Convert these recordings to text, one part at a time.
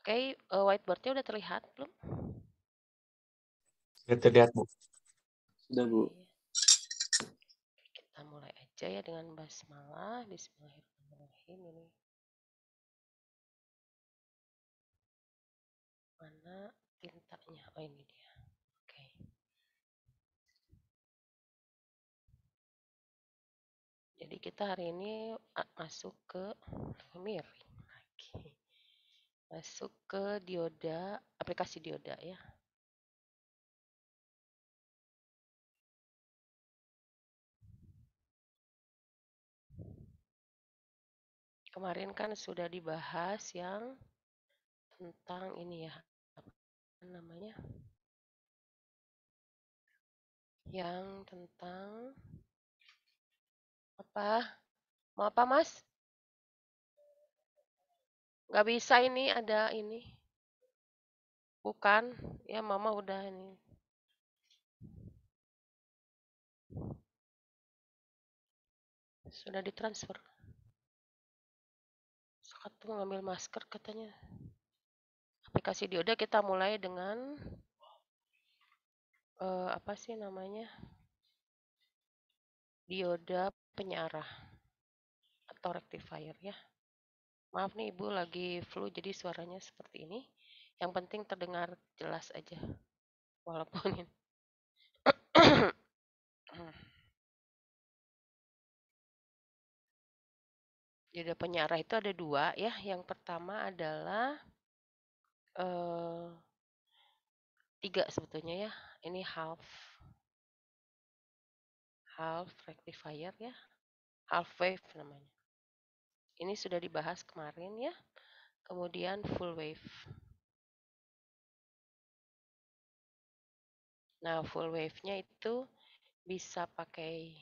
Oke, whiteboardnya udah terlihat belum? Sudah terlihat, Bu. Sudah, Bu. Kita mulai aja ya dengan basmalah. Bismillahirrahmanirrahim. Ini mana tintanya? Oh, ini dia. Oke. Jadi kita hari ini masuk ke miring lagi. Masuk ke dioda, aplikasi dioda ya. Kemarin kan sudah dibahas yang tentang ini ya, apa namanya? Yang tentang apa? Mau apa, Mas? Nggak bisa ini, ada ini. Bukan, ya Mama udah ini. Sudah ditransfer. Satu ngambil masker katanya. Aplikasi dioda kita mulai dengan apa sih namanya? Dioda penyarah atau rectifier ya. Maaf nih Ibu lagi flu jadi suaranya seperti ini. Yang penting terdengar jelas aja. Walaupun dioda penyarah itu ada dua ya. Yang pertama adalah tiga sebetulnya ya. Ini half rectifier ya. Half wave namanya. Ini sudah dibahas kemarin ya. Kemudian full wave. Nah, full wave-nya itu bisa pakai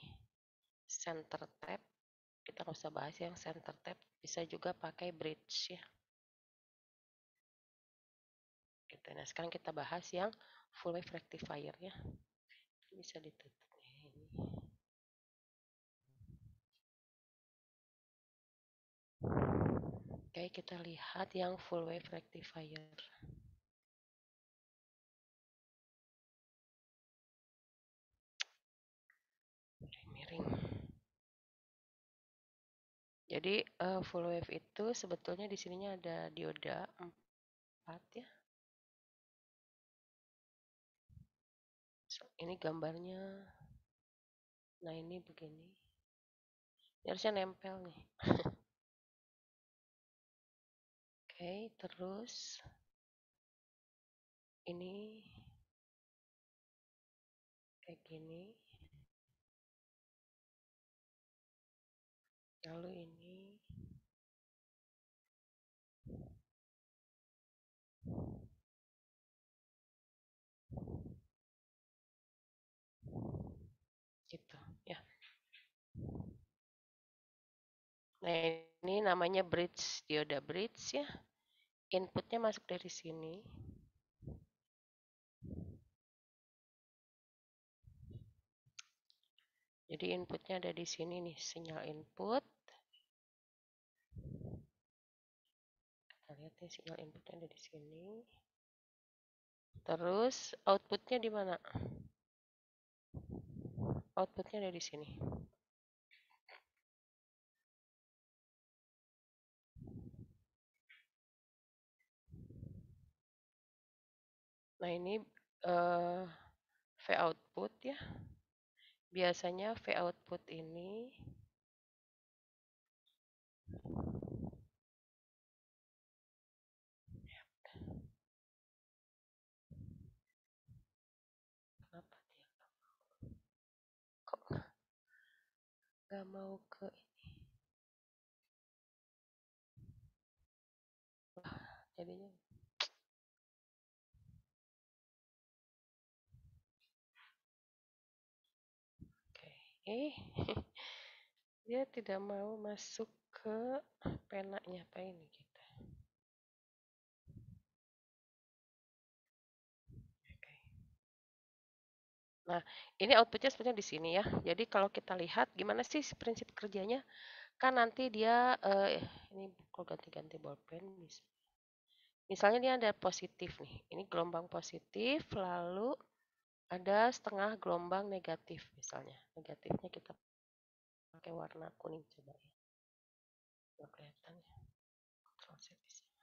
center tap. Kita nggak usah bahas yang center tap. Bisa juga pakai bridge ya. Gitu. Nah, sekarang kita bahas yang full wave rectifier ya. Bisa ditutup. Oke, kita lihat yang full wave rectifier. Miring. Jadi full wave itu sebetulnya di sininya ada dioda 4 ya. So, ini gambarnya. Nah, ini begini. Ini harusnya nempel nih. Oke, terus ini kayak gini. Lalu ini gitu ya. Nah, ini namanya bridge, dioda bridge ya. Inputnya masuk dari sini. Jadi inputnya ada di sini nih, sinyal input. Kita lihat nih sinyal inputnya ada di sini. Terus outputnya di mana? Outputnya ada di sini. Nah, ini V output ya. Biasanya V output ini kenapa dia kok nggak mau ke ini? Jadinya oke. Dia tidak mau masuk ke penanya apa ini kita. Oke. Nah, ini outputnya sebenarnya di sini ya. Jadi kalau kita lihat gimana sih prinsip kerjanya? kan nanti dia ini kalau ganti-ganti bolpen misalnya dia ada positif nih, ini gelombang positif, lalu ada setengah gelombang negatif misalnya. Negatifnya kita pakai warna kuning coba ya. Nggak kelihatan ya. Ctrl Z di sini.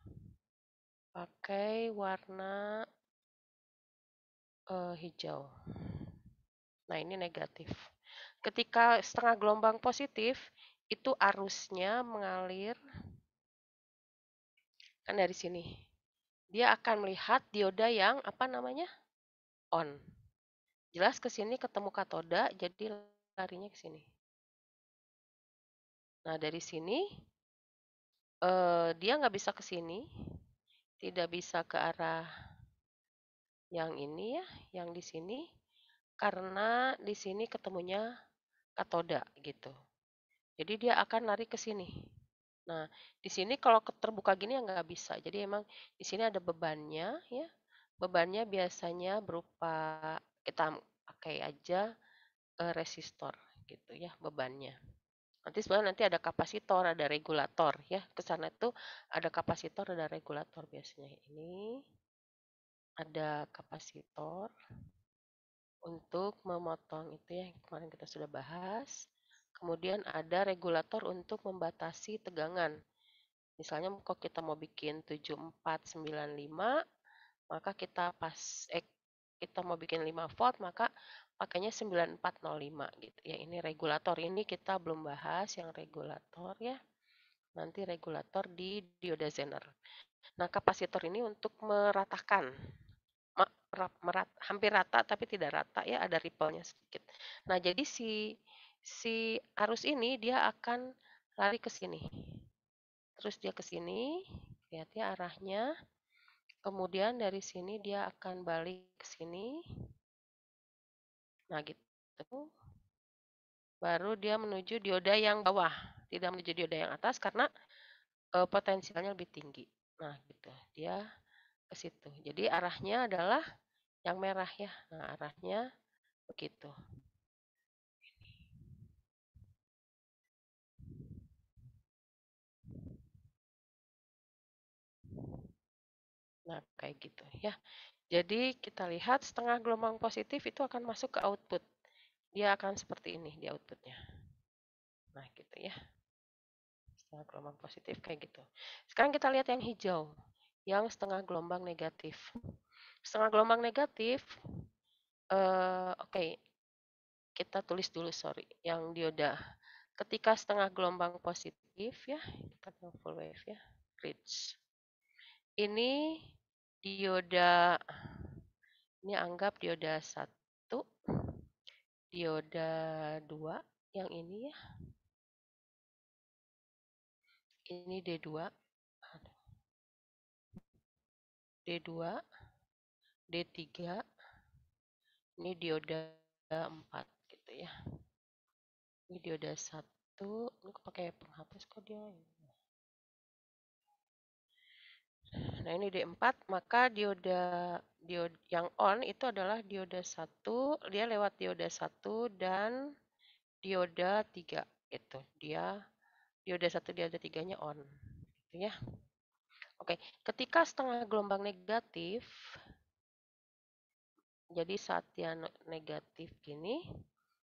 Pakai warna hijau. Nah, ini negatif. Ketika setengah gelombang positif, itu arusnya mengalir kan dari sini. Dia akan melihat dioda yang apa namanya? On. Jelas ke sini ketemu katoda, jadi larinya ke sini. Nah, dari sini dia nggak bisa ke sini, tidak bisa ke arah yang ini ya, yang di sini, karena di sini ketemunya katoda gitu. Jadi dia akan lari ke sini. Nah, di sini kalau terbuka gini ya nggak bisa. Jadi emang di sini ada bebannya ya. Bebannya biasanya berupa kita pakai aja resistor gitu ya bebannya. Nanti sebenarnya nanti ada kapasitor, ada regulator ya. Ke sana itu ada kapasitor, ada regulator biasanya. Ini ada kapasitor untuk memotong itu ya yang kemarin kita sudah bahas. Kemudian ada regulator untuk membatasi tegangan. Misalnya kalau kita mau bikin 7495, maka kita mau bikin 5 volt, maka pakainya 9405 gitu ya. Ini regulator, ini kita belum bahas yang regulator ya. Nanti regulator di dioda Zener. Nah, kapasitor ini untuk meratakan hampir rata tapi tidak rata ya, ada ripple-nya sedikit. Nah, jadi si arus ini dia akan lari ke sini. Terus dia ke sini, lihat ya arahnya. Kemudian dari sini dia akan balik ke sini. Nah, gitu. Baru dia menuju dioda yang bawah, tidak menuju dioda yang atas karena potensialnya lebih tinggi. Nah, gitu. Dia ke situ. Jadi arahnya adalah yang merah ya. Nah, arahnya begitu. Nah, kayak gitu ya. Jadi kita lihat setengah gelombang positif itu akan masuk ke output. Dia akan seperti ini di outputnya. Nah, gitu ya. Setengah gelombang positif kayak gitu. Sekarang kita lihat yang hijau. Yang setengah gelombang negatif. Setengah gelombang negatif, oke, kita tulis dulu, sorry, yang dioda. Ketika setengah gelombang positif ya, kita full wave ya, bridge. Ini dioda, ini anggap dioda 1, dioda 2, yang ini ya. Ini D2, D2, D3, ini dioda 4 gitu ya. Ini dioda 1, ini pakai penghapus kok dia. Nah, ini D4, maka dioda yang on itu adalah dioda 1, dia lewat dioda 1 dan dioda 3 gitu. Dia dioda 1 dioda 3-nya on gitu ya. Oke, ketika setengah gelombang negatif, jadi saat dia negatif gini,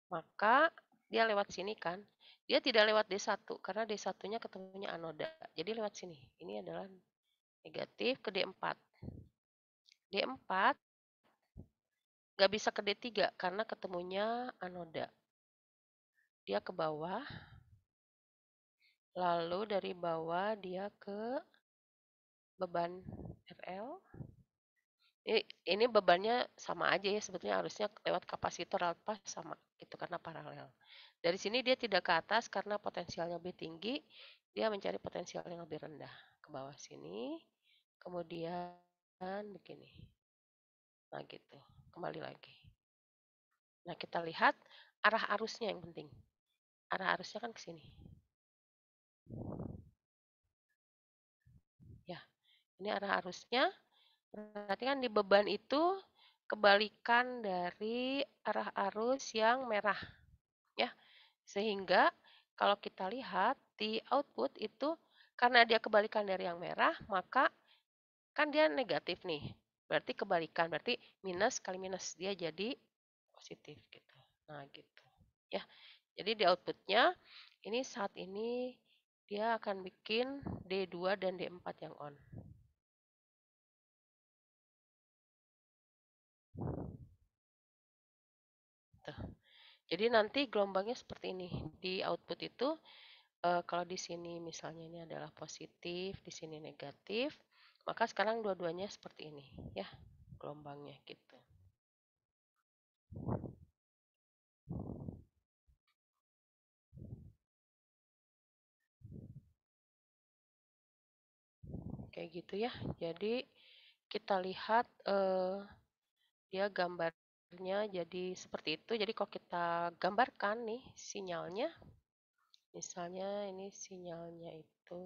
maka dia lewat sini kan. Dia tidak lewat D1 karena D1-nya ketemunya anoda. Jadi lewat sini. Ini adalah negatif ke D4. D4 nggak bisa ke D3 karena ketemunya anoda. Dia ke bawah, lalu dari bawah dia ke beban RL. Ini bebannya sama aja ya, sebetulnya harusnya lewat kapasitor apa sama itu karena paralel. Dari sini dia tidak ke atas karena potensialnya lebih tinggi, dia mencari potensial yang lebih rendah. Ke bawah sini, kemudian begini. Nah gitu, kembali lagi. Nah kita lihat arah arusnya yang penting. Arah arusnya kan ke sini. Ya, ini arah arusnya. Berarti kan di beban itu kebalikan dari arah arus yang merah. Ya, sehingga kalau kita lihat di output itu karena dia kebalikan dari yang merah, maka kan dia negatif nih. Berarti kebalikan, berarti minus kali minus dia jadi positif gitu. Nah, gitu. Ya. Jadi di outputnya ini saat ini dia akan bikin D2 dan D4 yang on. Tuh. Jadi nanti gelombangnya seperti ini. Di output itu kalau di sini misalnya ini adalah positif, di sini negatif, maka sekarang dua-duanya seperti ini ya gelombangnya gitu. Kayak gitu ya. Jadi kita lihat dia gambarnya jadi seperti itu. Jadi kalau kita gambarkan nih sinyalnya, misalnya ini sinyalnya itu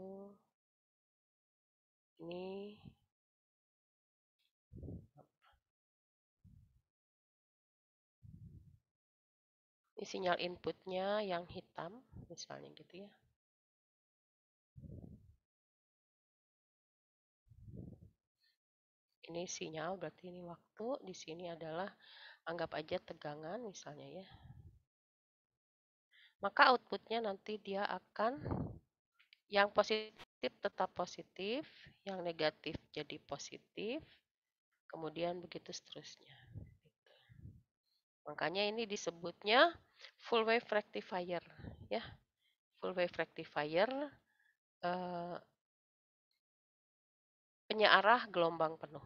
ini sinyal inputnya yang hitam misalnya gitu ya. Ini sinyal berarti ini waktu, di sini adalah anggap aja tegangan misalnya ya. Maka outputnya nanti dia akan yang positif tetap positif, yang negatif jadi positif, kemudian begitu seterusnya. Makanya ini disebutnya full wave rectifier ya. Full wave rectifier penyearah gelombang penuh.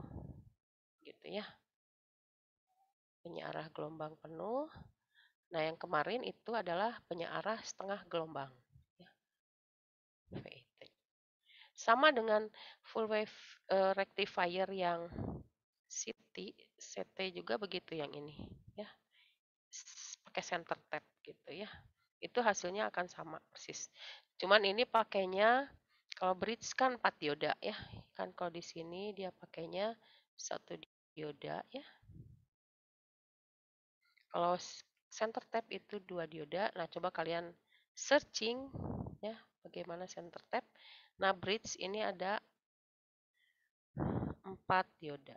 Gitu ya. Penyearah gelombang penuh. Nah, yang kemarin itu adalah penyearah setengah gelombang. Ya. VIT. Sama dengan full wave rectifier yang CT juga begitu yang ini. Ya. Pakai center tap gitu ya. Itu hasilnya akan sama persis. Cuman ini pakainya kalau bridge kan 4 dioda ya. Kan kalau di sini dia pakainya 1 dioda ya. Kalau center tap itu 2 dioda. Nah, coba kalian searching ya bagaimana center tap. Nah, bridge ini ada 4 dioda.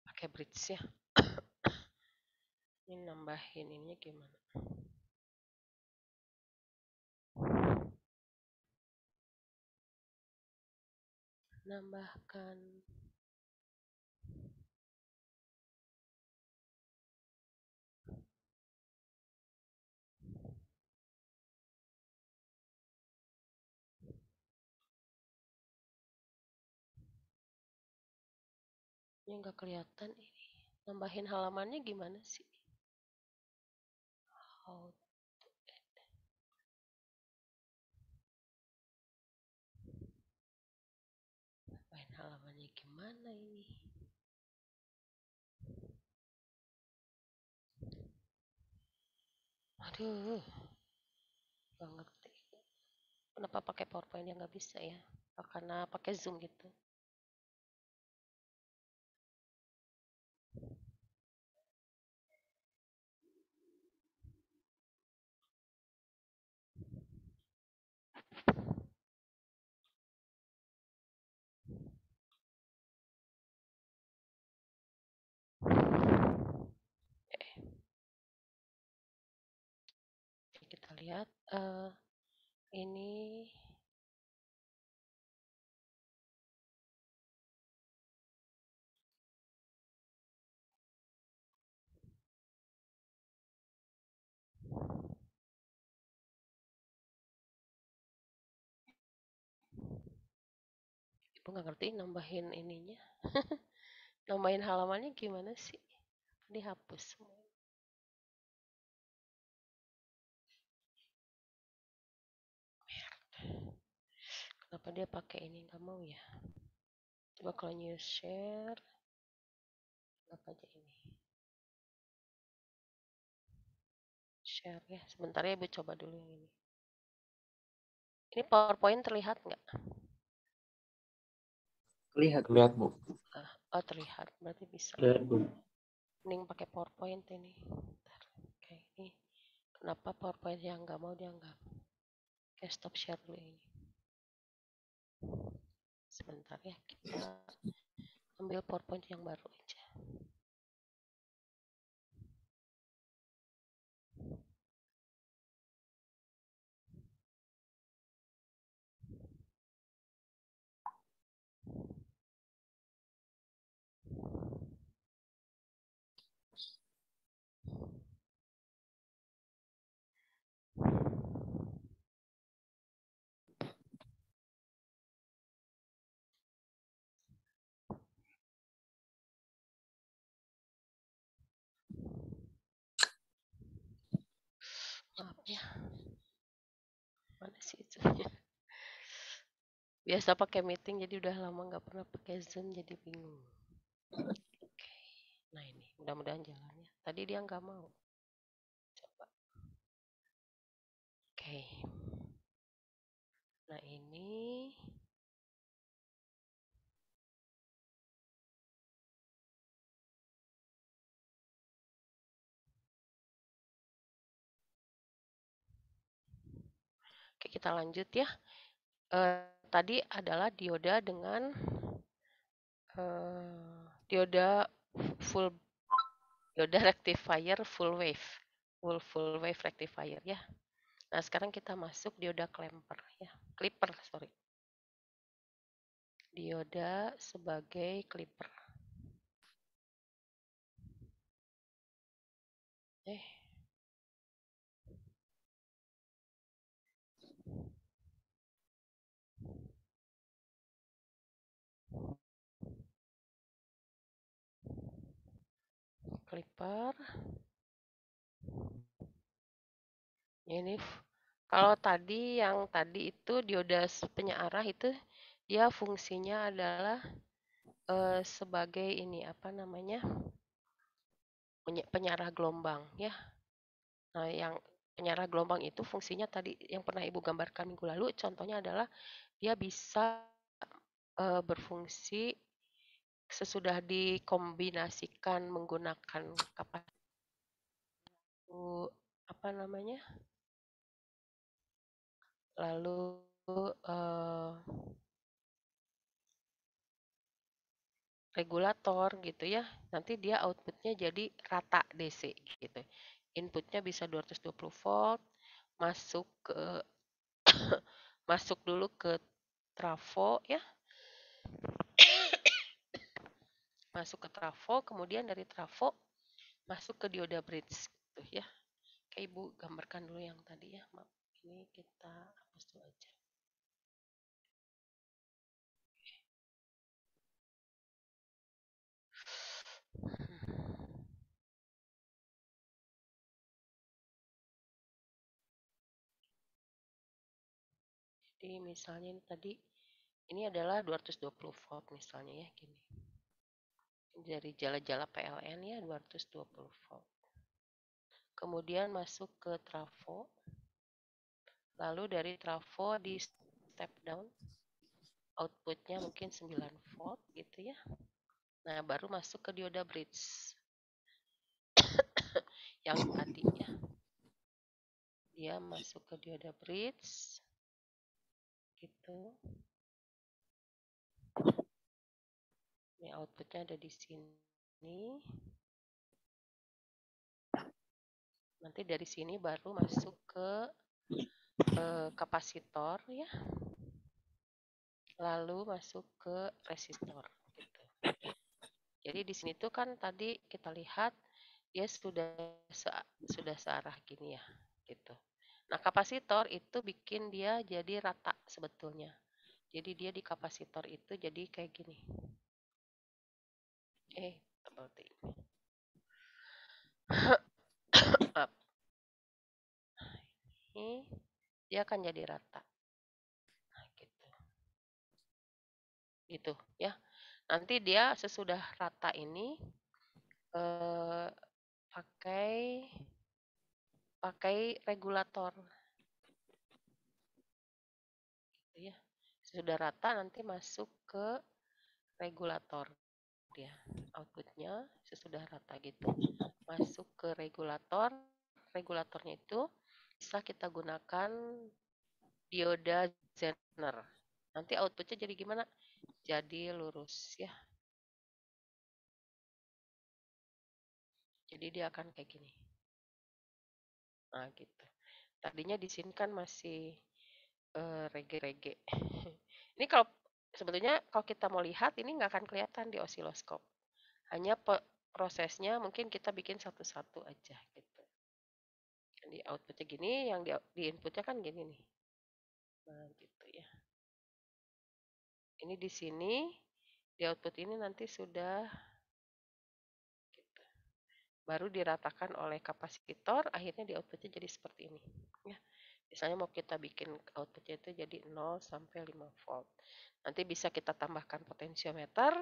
Pakai bridge ya. Ini nambahin ininya gimana? Nambahkan ini nggak kelihatan ini. Nambahin halamannya gimana sih? How to add. Nambahin halamannya gimana ini? Aduh, nggak ngerti. Kenapa pakai PowerPoint yang nggak bisa ya? Karena pakai Zoom gitu. Kita lihat ini Ibu nggak ngerti nambahin ininya. Nambahin halamannya gimana sih? Dihapus semua. Kenapa dia pakai ini nggak mau ya? Coba kalau new share, apa aja ini? Share ya. Sebentar ya, Ibu coba dulu yang ini. Ini PowerPoint terlihat nggak? Terlihat, Bu. Oh, terlihat. Berarti bisa. Terlihat, Bu. Mending pakai PowerPoint ini. Bentar. Oke, ini. Kenapa PowerPoint yang nggak mau dianggap? Oke, stop share dulu ini. Sebentar ya, kita ambil PowerPoint yang baru aja. Maaf ya, mana sih itu? Biasa pakai meeting jadi udah lama nggak pernah pakai Zoom jadi bingung. Oke, nah ini mudah-mudahan jalannya. Tadi dia nggak mau. Coba. Oke. Nah ini oke, kita lanjut ya. Tadi adalah dioda dengan dioda full dioda rectifier full wave rectifier ya. Nah sekarang kita masuk dioda clipper sorry. Dioda sebagai clipper. Clipper. Ini kalau yang tadi itu dioda penyearah itu dia fungsinya adalah sebagai ini apa namanya penyearah gelombang ya. Nah yang penyearah gelombang itu fungsinya tadi yang pernah ibu gambarkan minggu lalu contohnya adalah dia bisa berfungsi sesudah dikombinasikan menggunakan apa namanya lalu regulator gitu ya. Nanti dia outputnya jadi rata DC gitu. Inputnya bisa 220 volt, masuk ke masuk dulu ke trafo ya. Masuk ke trafo, kemudian dari trafo masuk ke dioda bridge gitu ya. Kayak Ibu gambarkan dulu yang tadi ya. Maaf, ini kita hapus dulu aja. Jadi misalnya ini tadi ini adalah 220 volt misalnya ya gini. Dari jala-jala PLN ya 220 volt. Kemudian masuk ke trafo. Lalu dari trafo di step down outputnya mungkin 9 volt gitu ya. Nah, baru masuk ke dioda bridge. Yang tadi ya. Dia masuk ke dioda bridge. Gitu. Ini outputnya ada di sini. Nanti dari sini baru masuk ke kapasitor ya. Lalu masuk ke resistor gitu. Jadi di sini tuh kan tadi kita lihat dia sudah searah gini ya gitu. Nah, kapasitor itu bikin dia jadi rata sebetulnya. Jadi dia di kapasitor itu jadi kayak gini. Seperti ini. Ini dia akan jadi rata. Nah, gitu. Gitu ya. Nanti dia sesudah rata ini pakai regulator. Gitu ya. Sudah rata nanti masuk ke regulator dia. Outputnya sesudah rata gitu. Masuk ke regulator. Regulatornya itu bisa kita gunakan dioda Zener. Nanti outputnya jadi gimana? Jadi lurus ya. Jadi dia akan kayak gini. Nah gitu. Tadinya di sini kan masih rege-rege. Ini kalau sebetulnya kalau kita mau lihat ini nggak akan kelihatan di osiloskop. Hanya prosesnya mungkin kita bikin satu-satu aja gitu. Di outputnya gini, yang di inputnya kan gini nih. Nah gitu ya. Ini di sini, di output ini nanti sudah gitu. Baru diratakan oleh kapasitor, akhirnya di outputnya jadi seperti ini. Ya. Misalnya mau kita bikin outputnya itu jadi 0 sampai 5 volt. Nanti bisa kita tambahkan potensiometer,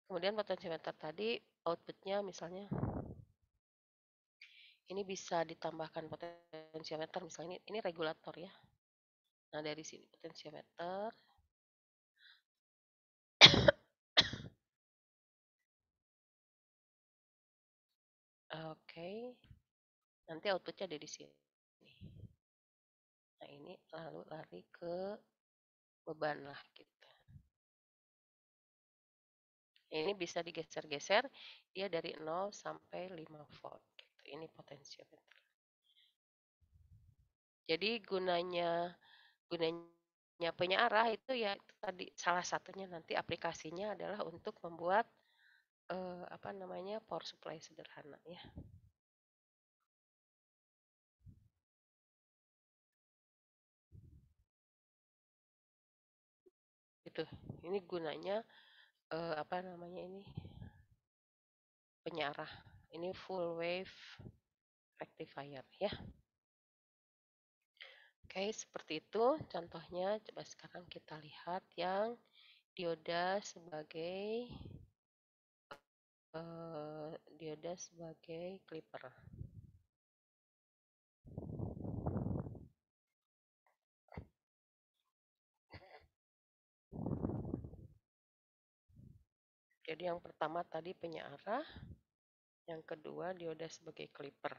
kemudian potensiometer tadi outputnya misalnya ini bisa ditambahkan potensiometer, misalnya ini regulator ya. Nah dari sini potensiometer, oke, nanti outputnya ada di sini. Nah ini lalu lari ke beban lah gitu. Ini bisa digeser-geser, dia dari 0 sampai 5 volt. Gitu. Ini potensiometer. Jadi gunanya penyearah itu ya itu tadi salah satunya nanti aplikasinya adalah untuk membuat apa namanya power supply sederhana ya. Gitu. Ini gunanya apa namanya ini penyearah. Ini full wave rectifier ya. Oke, seperti itu contohnya. Coba sekarang kita lihat yang dioda sebagai dioda sebagai clipper. Jadi yang pertama tadi penyearah, yang kedua dioda sebagai clipper.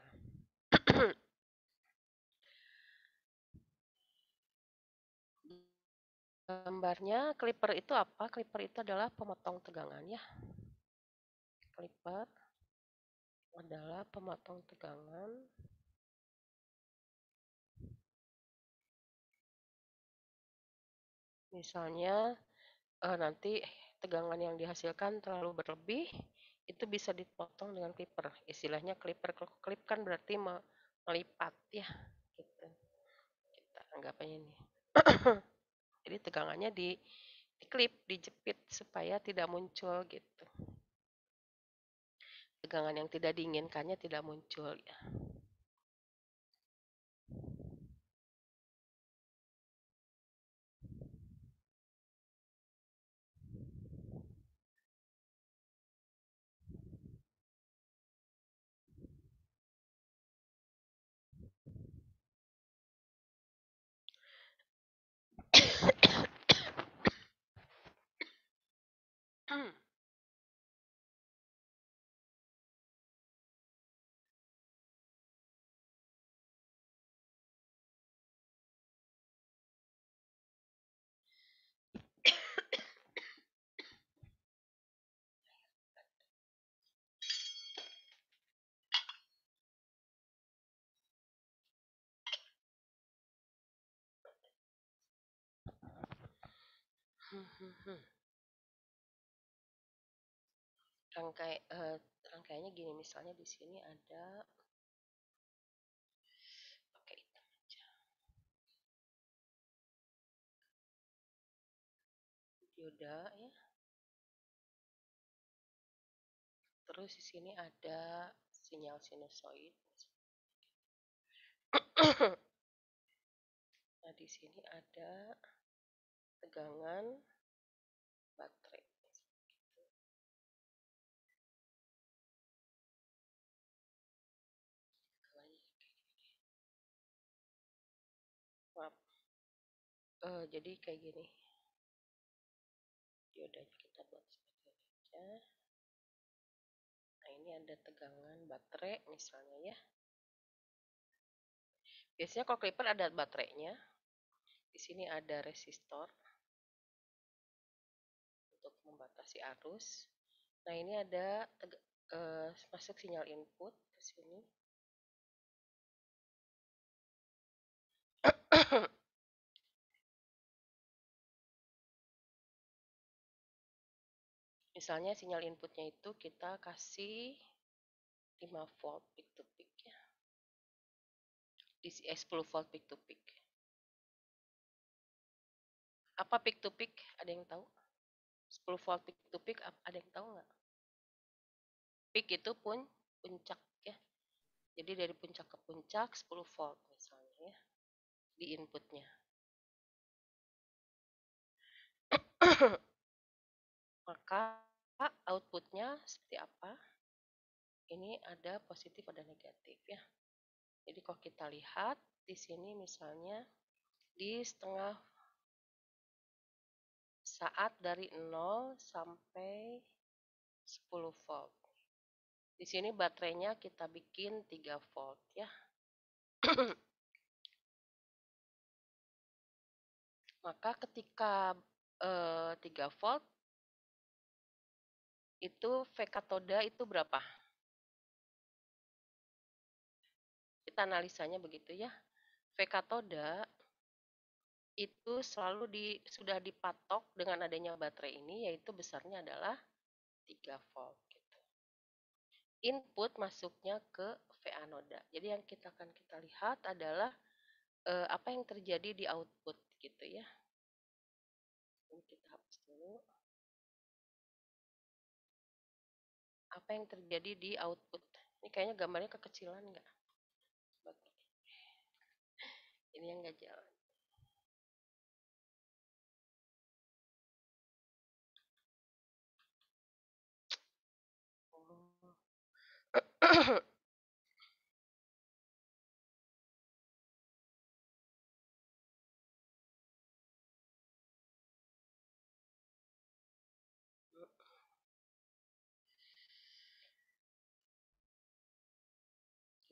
Gambarnya clipper itu apa? Clipper itu adalah pemotong tegangan ya. Clipper adalah pemotong tegangan. Misalnya nanti tegangan yang dihasilkan terlalu berlebih, itu bisa dipotong dengan clipper. Istilahnya clipper clip kan berarti melipat ya. Gitu. Kita anggapnya ini. Jadi tegangannya diklip, dijepit supaya tidak muncul gitu. Tegangan yang tidak diinginkannya tidak muncul ya. Rangkaiannya gini, misalnya di sini ada pakai hitam aja. Dioda ya. Terus di sini ada sinyal sinusoid. Nah, di sini ada tegangan baterai. Maaf. Jadi kayak gini. Diodanya kita buat seperti aja. Nah, ini ada tegangan baterai misalnya ya. Biasanya kalau clipper ada baterainya. Di sini ada resistor untuk membatasi arus. Nah, ini ada masuk sinyal input ke sini. Misalnya sinyal inputnya itu kita kasih 5 volt peak to peak ya. Di 10 volt peak to peak. Apa peak to peak? Ada yang tahu? 10 volt peak to peak ada yang tahu nggak? Peak itu pun puncak ya. Jadi dari puncak ke puncak 10 volt misalnya ya di inputnya. Maka outputnya seperti apa? Ini ada positif ada negatif ya. Jadi kalau kita lihat di sini misalnya di setengah saat dari 0 sampai 10 volt. Di sini baterainya kita bikin 3 volt ya. Maka ketika 3 volt itu V katoda itu berapa? Kita analisanya begitu ya. V katoda itu selalu sudah dipatok dengan adanya baterai ini, yaitu besarnya adalah 3 volt gitu. Input masuknya ke V anoda. Jadi yang akan kita lihat adalah apa yang terjadi di output gitu ya. Ini kita hapus dulu. Apa yang terjadi di output? Ini kayaknya gambarnya kekecilan nggak? Ini yang nggak jalan.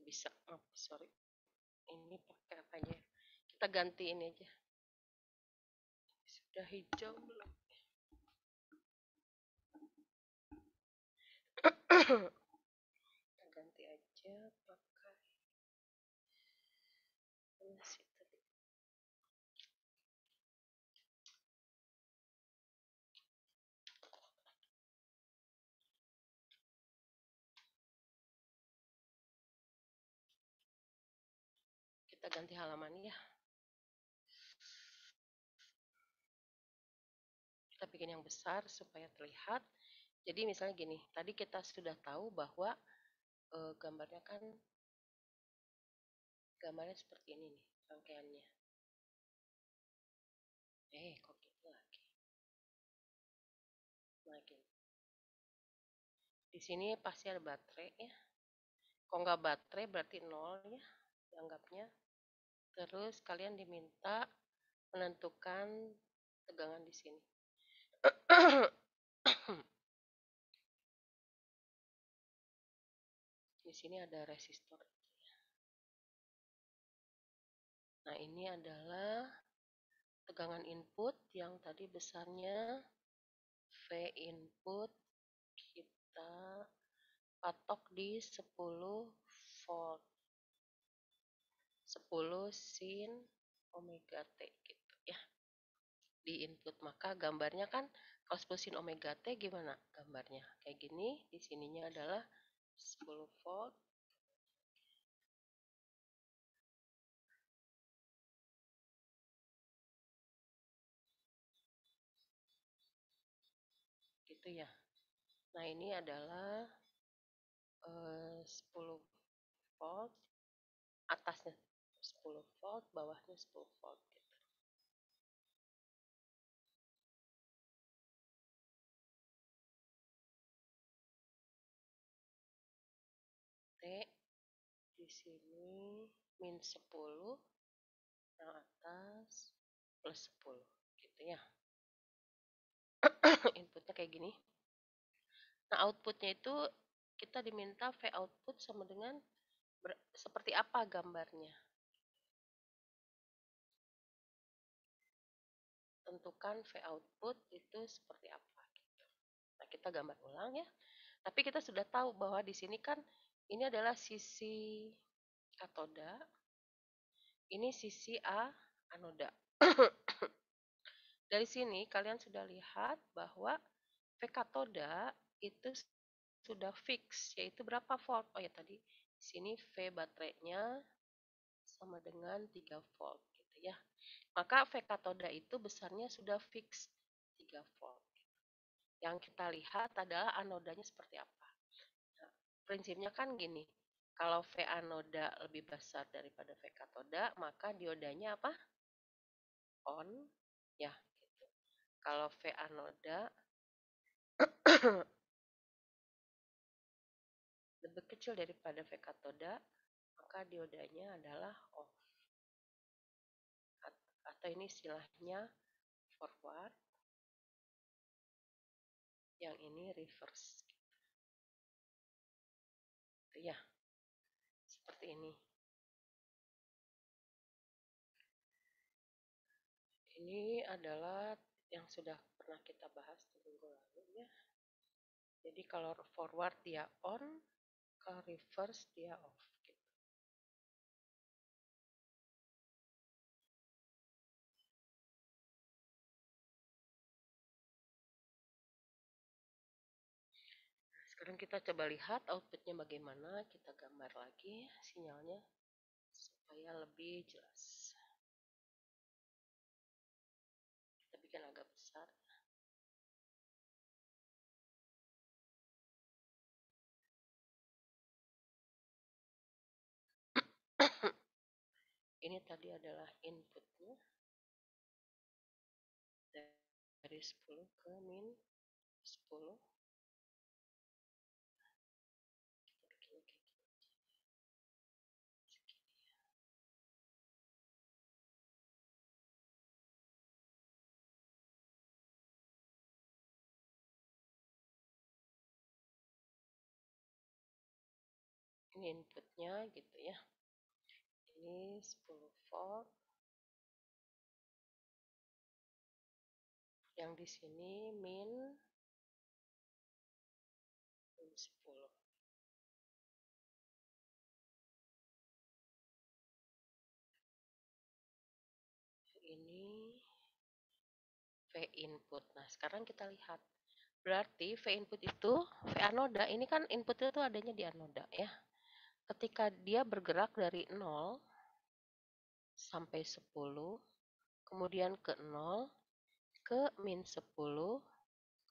Bisa, oh, sorry. Ini pakai apa aja? Kita ganti ini aja. Sudah hijau belum? Kita ganti aja pakai masih tadi. Kita ganti halaman ya. Kita bikin yang besar supaya terlihat. Jadi misalnya gini, tadi kita sudah tahu bahwa gambarnya kan gambarnya seperti ini nih rangkaiannya. Kok gitu lagi? Lagi. Di sini pasti ada baterai ya. Kalau nggak baterai berarti 0 ya dianggapnya. Terus kalian diminta menentukan tegangan di sini. Di sini ada resistor. Nah, ini adalah tegangan input yang tadi besarnya V input kita patok di 10 volt. 10 sin omega T gitu ya. Di input maka gambarnya kan kalau 10 sin omega T gimana gambarnya? Kayak gini, di sininya adalah 10 volt. Gitu ya. Nah, ini adalah 10 volt, atasnya 10 volt, bawahnya 10 volt gitu. T di sini min 10, yang atas plus 10 gitu ya. Inputnya kayak gini. Nah, outputnya itu kita diminta V output sama dengan seperti apa gambarnya. menentukan V output itu seperti apa gitu. Nah, kita gambar ulang ya. Tapi kita sudah tahu bahwa di sini kan ini adalah sisi katoda, ini sisi anoda. Dari sini kalian sudah lihat bahwa V katoda itu sudah fix, yaitu berapa volt? Oh ya tadi di sini V baterainya sama dengan 3 volt gitu ya. Maka V katoda itu besarnya sudah fix 3 volt. Yang kita lihat adalah anodanya seperti apa. Nah, prinsipnya kan gini, kalau V anoda lebih besar daripada V katoda, maka diodanya apa? On, ya. Gitu. Kalau V anoda lebih kecil daripada V katoda, maka diodanya adalah off. Atau ini istilahnya forward, yang ini reverse. Gitu ya, seperti ini. Ini adalah yang sudah pernah kita bahas di minggu lalu ya. Jadi kalau forward dia on, kalau reverse dia off. Gitu. Nah, sekarang kita coba lihat outputnya bagaimana. Kita gambar lagi sinyalnya supaya lebih jelas. Kita bikin agak besar. Ini tadi adalah inputnya dari 10 ke min 10. Kita bikin kayak gini. Ini inputnya gitu ya. Ini 10 volt. Yang di sini min 10. Ini V input. Nah, sekarang kita lihat. Berarti V input itu, V anoda, ini kan input itu adanya di anoda ya. Ketika dia bergerak dari 0 sampai 10, kemudian ke 0, ke min 10,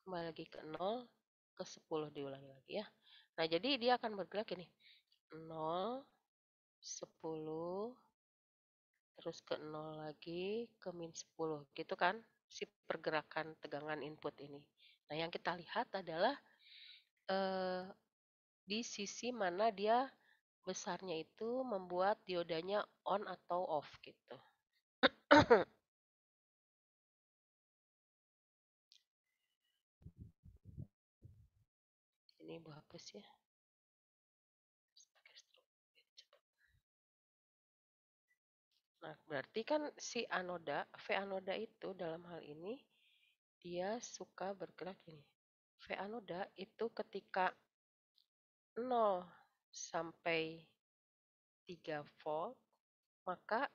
kembali lagi ke 0, ke 10 diulangi lagi ya. Nah, jadi dia akan bergerak ini. 0, 10, terus ke 0 lagi, ke min 10. Gitu kan si pergerakan tegangan input ini. Nah, yang kita lihat adalah di sisi mana dia besarnya itu membuat diodanya on atau off gitu. Ini ibu hapus ya. Nah, berarti kan si anoda, V anoda itu dalam hal ini dia suka bergerak ini. V anoda itu ketika 0 sampai 3 volt, maka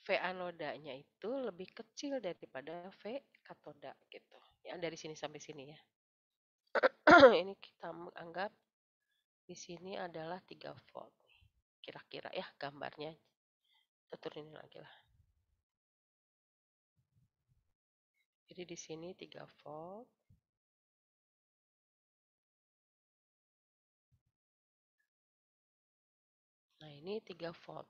V anodanya itu lebih kecil daripada V katoda gitu. Ya, dari sini sampai sini ya. Ini kita anggap di sini adalah 3 volt. Kira-kira ya gambarnya. Kita turunin lagi lah. Jadi di sini 3 volt. Nah, ini 3 volt.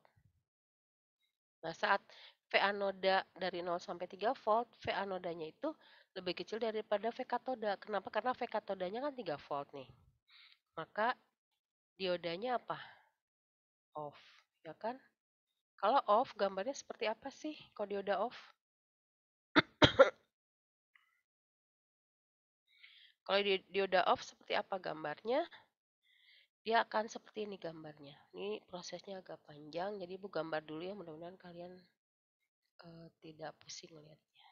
Nah, saat V anoda dari 0 sampai 3 volt, V anodanya itu lebih kecil daripada V katoda. Kenapa? Karena V katodanya kan 3 volt nih. Maka diodanya apa? Off, ya kan? Kalau off, gambarnya seperti apa sih kalau dioda off? Kalau dioda off seperti apa gambarnya? Dia akan seperti ini gambarnya. Ini prosesnya agak panjang, jadi ibu gambar dulu ya, mudah-mudahan kalian tidak pusing lihatnya.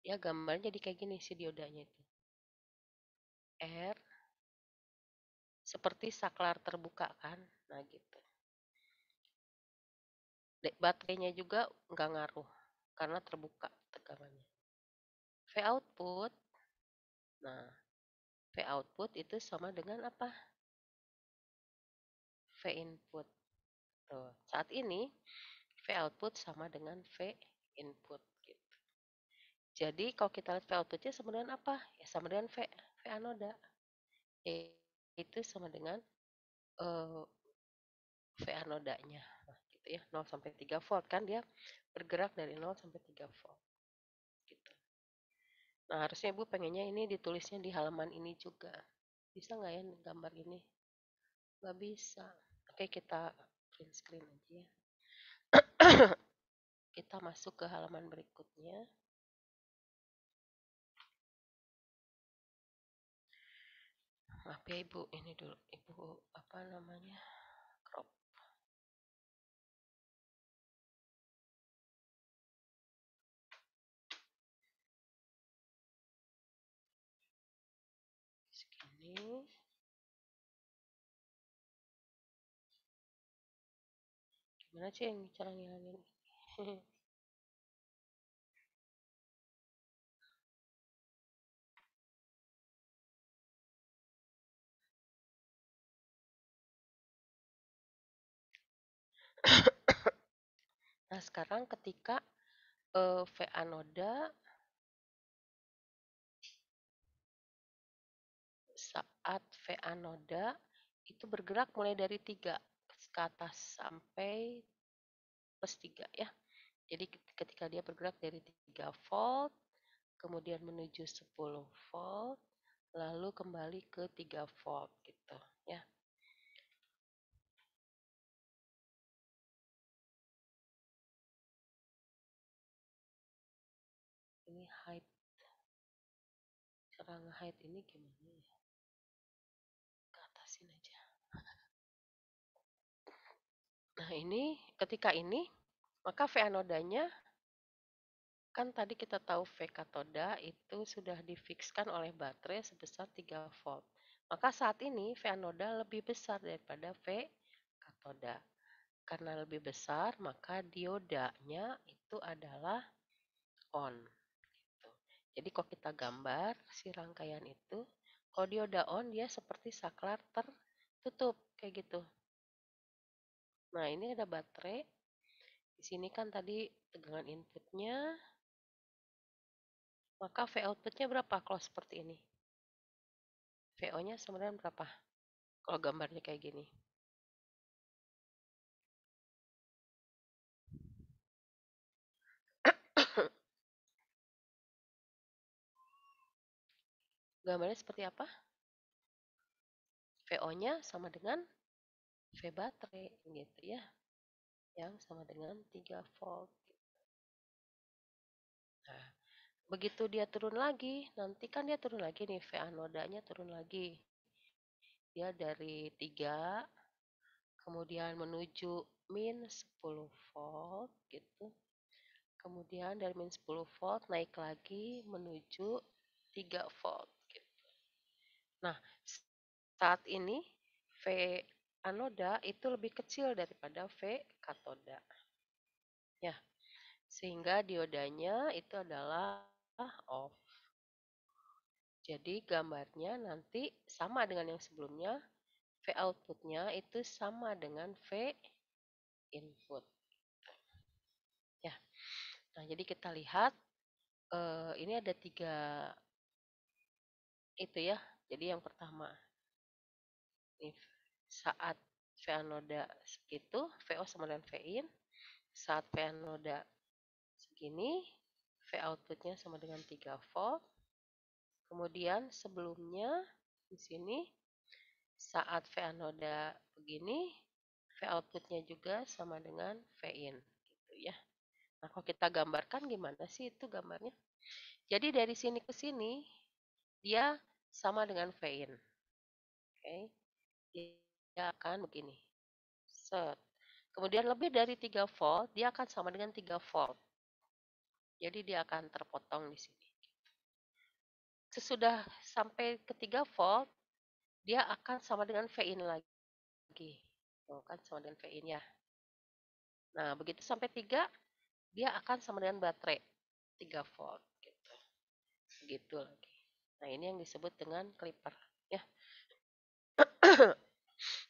Ya gambarnya jadi kayak gini si diodanya itu. R seperti saklar terbuka kan. Nah gitu. Baterainya juga nggak ngaruh karena terbuka tegangannya. V output, nah V output itu sama dengan apa? V input. Tuh, saat ini V output sama dengan V input. Gitu. Jadi kalau kita lihat V outputnya sama dengan apa? Ya sama dengan V anoda. Itu sama dengan V anodanya. Nah, gitu ya, 0 sampai 3 volt kan dia bergerak dari 0 sampai 3 volt. Gitu. Nah, harusnya Ibu pengennya ini ditulisnya di halaman ini juga. Bisa nggak ya gambar ini? Nggak bisa. Oke, kita print screen aja ya. Kita masuk ke halaman berikutnya. Maaf ya Ibu, ini dulu. Ibu apa namanya? Crop. Segini. Gimana sih yang cara ngilangin? Nah, sekarang ketika V anoda saat V anoda itu bergerak mulai dari 3 ke atas sampai plus 3 ya. Jadi ketika dia bergerak dari 3 volt, kemudian menuju 10 volt, lalu kembali ke 3 volt gitu ya. Ini height, cara nge-height ini gimana ya? Ke atasin aja. Nah ini, ketika ini, maka V anodanya, kan tadi kita tahu V katoda itu sudah difikskan oleh baterai sebesar 3 volt. Maka saat ini V anoda lebih besar daripada V katoda. Karena lebih besar, maka diodanya itu adalah on. Gitu. Jadi kalau kita gambar si rangkaian itu, kalau dioda on dia seperti saklar tertutup kayak gitu. Nah ini ada baterai. Di sini kan tadi tegangan inputnya, maka V outputnya berapa kalau seperti ini? VO-nya sebenarnya berapa? Kalau gambarnya kayak gini. Gambarnya seperti apa? VO-nya sama dengan V baterai gitu ya. Yang sama dengan 3 volt. Nah, begitu dia turun lagi, nanti kan dia turun lagi nih, V anodanya turun lagi. Dia dari 3, kemudian menuju min 10 volt gitu. Kemudian dari min 10 volt naik lagi menuju 3 volt gitu. Nah, saat ini V anoda itu lebih kecil daripada V katoda. Ya, sehingga diodanya itu adalah off. Jadi gambarnya nanti sama dengan yang sebelumnya, V outputnya itu sama dengan V input. Ya, nah jadi kita lihat ini ada 3 itu ya. Jadi yang pertama, ini saat V anoda segitu, VO sama dengan V in. Saat V anoda segini, V outputnya sama dengan 3 volt. Kemudian sebelumnya di sini saat V anoda begini, V outputnya juga sama dengan V in gitu ya. Nah, kalau kita gambarkan gimana sih itu gambarnya? Jadi dari sini ke sini dia sama dengan V in. Oke. Dia akan begini. Set. Kemudian lebih dari 3 volt, dia akan sama dengan 3 volt. Jadi dia akan terpotong di sini. Sesudah sampai ke 3 volt, dia akan sama dengan V-in lagi. Tuh kan sama dengan V-in ya. Nah, begitu sampai 3, dia akan sama dengan baterai 3 volt gitu. Begitu lagi. Nah, ini yang disebut dengan clipper ya.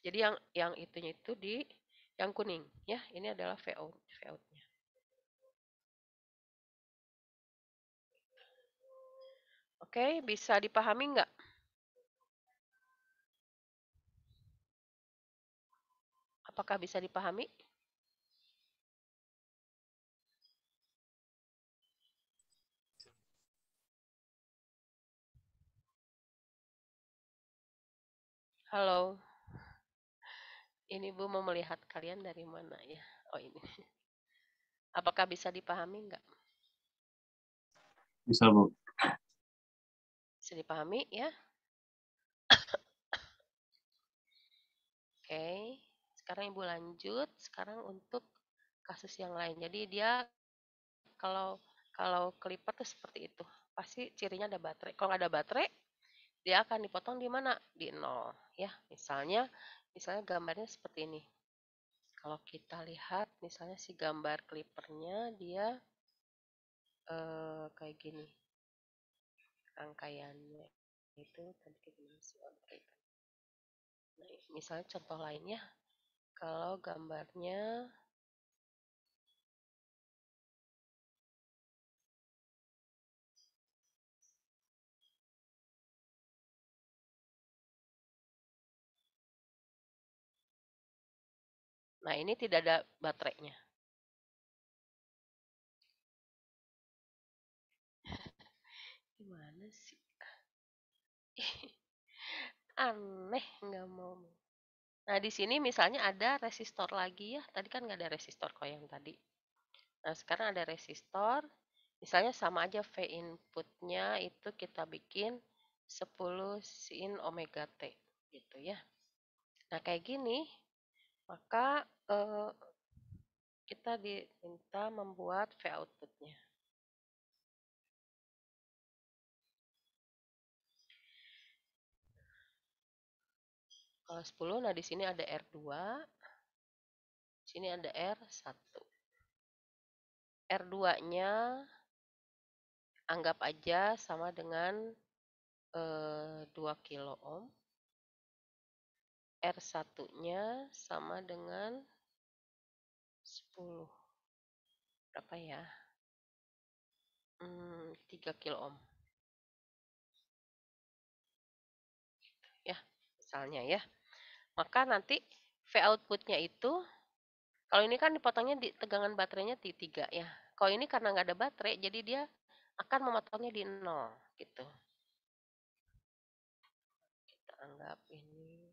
Jadi yang itunya itu di yang kuning ya. Ini adalah V-out-nya. Oke, bisa dipahami nggak? Apakah bisa dipahami? Halo, ini Bu mau melihat kalian dari mana ya? Oh ini. Apakah bisa dipahami nggak? Bisa, Bu. Bisa dipahami ya? Oke, sekarang Ibu lanjut. Sekarang untuk kasus yang lain. Jadi dia kalau kalau clipper tuh seperti itu. Pasti cirinya ada baterai. Kalau nggak ada baterai, dia akan dipotong di mana? Di nol ya. Misalnya gambarnya seperti ini. Kalau kita lihat misalnya si gambar clippernya dia kayak gini rangkaiannya itu tadi kita masih berikan. Nah, misalnya contoh lainnya kalau gambarnya nah ini tidak ada baterainya. Gimana sih? Aneh nggak mau. Nah, di sini misalnya ada resistor lagi ya. Tadi kan nggak ada resistor kok yang tadi. Nah, sekarang ada resistor. Misalnya sama aja V inputnya itu kita bikin 10 sin omega T gitu ya. Nah, kayak gini, maka kita diminta membuat V outputnya. Kalau 10, nah di sini ada R2, di sini ada R1. R2-nya anggap aja sama dengan 2 kilo ohm. R1-nya sama dengan 10. Berapa ya? 3 kilo ohm. Ya, misalnya ya. Maka nanti V outputnya itu, kalau ini kan dipotongnya di tegangan baterainya di 3 ya. Kalau ini karena nggak ada baterai, jadi dia akan memotongnya di 0 gitu. Kita anggap ini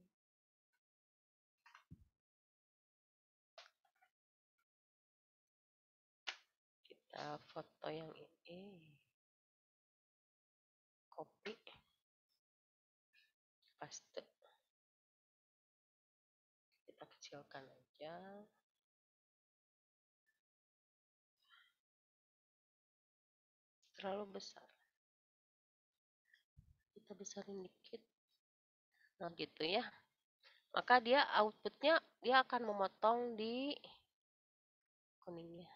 kita foto yang ini copy paste kita kecilkan aja terlalu besar kita besarin dikit nah gitu ya maka dia outputnya dia akan memotong di kuningnya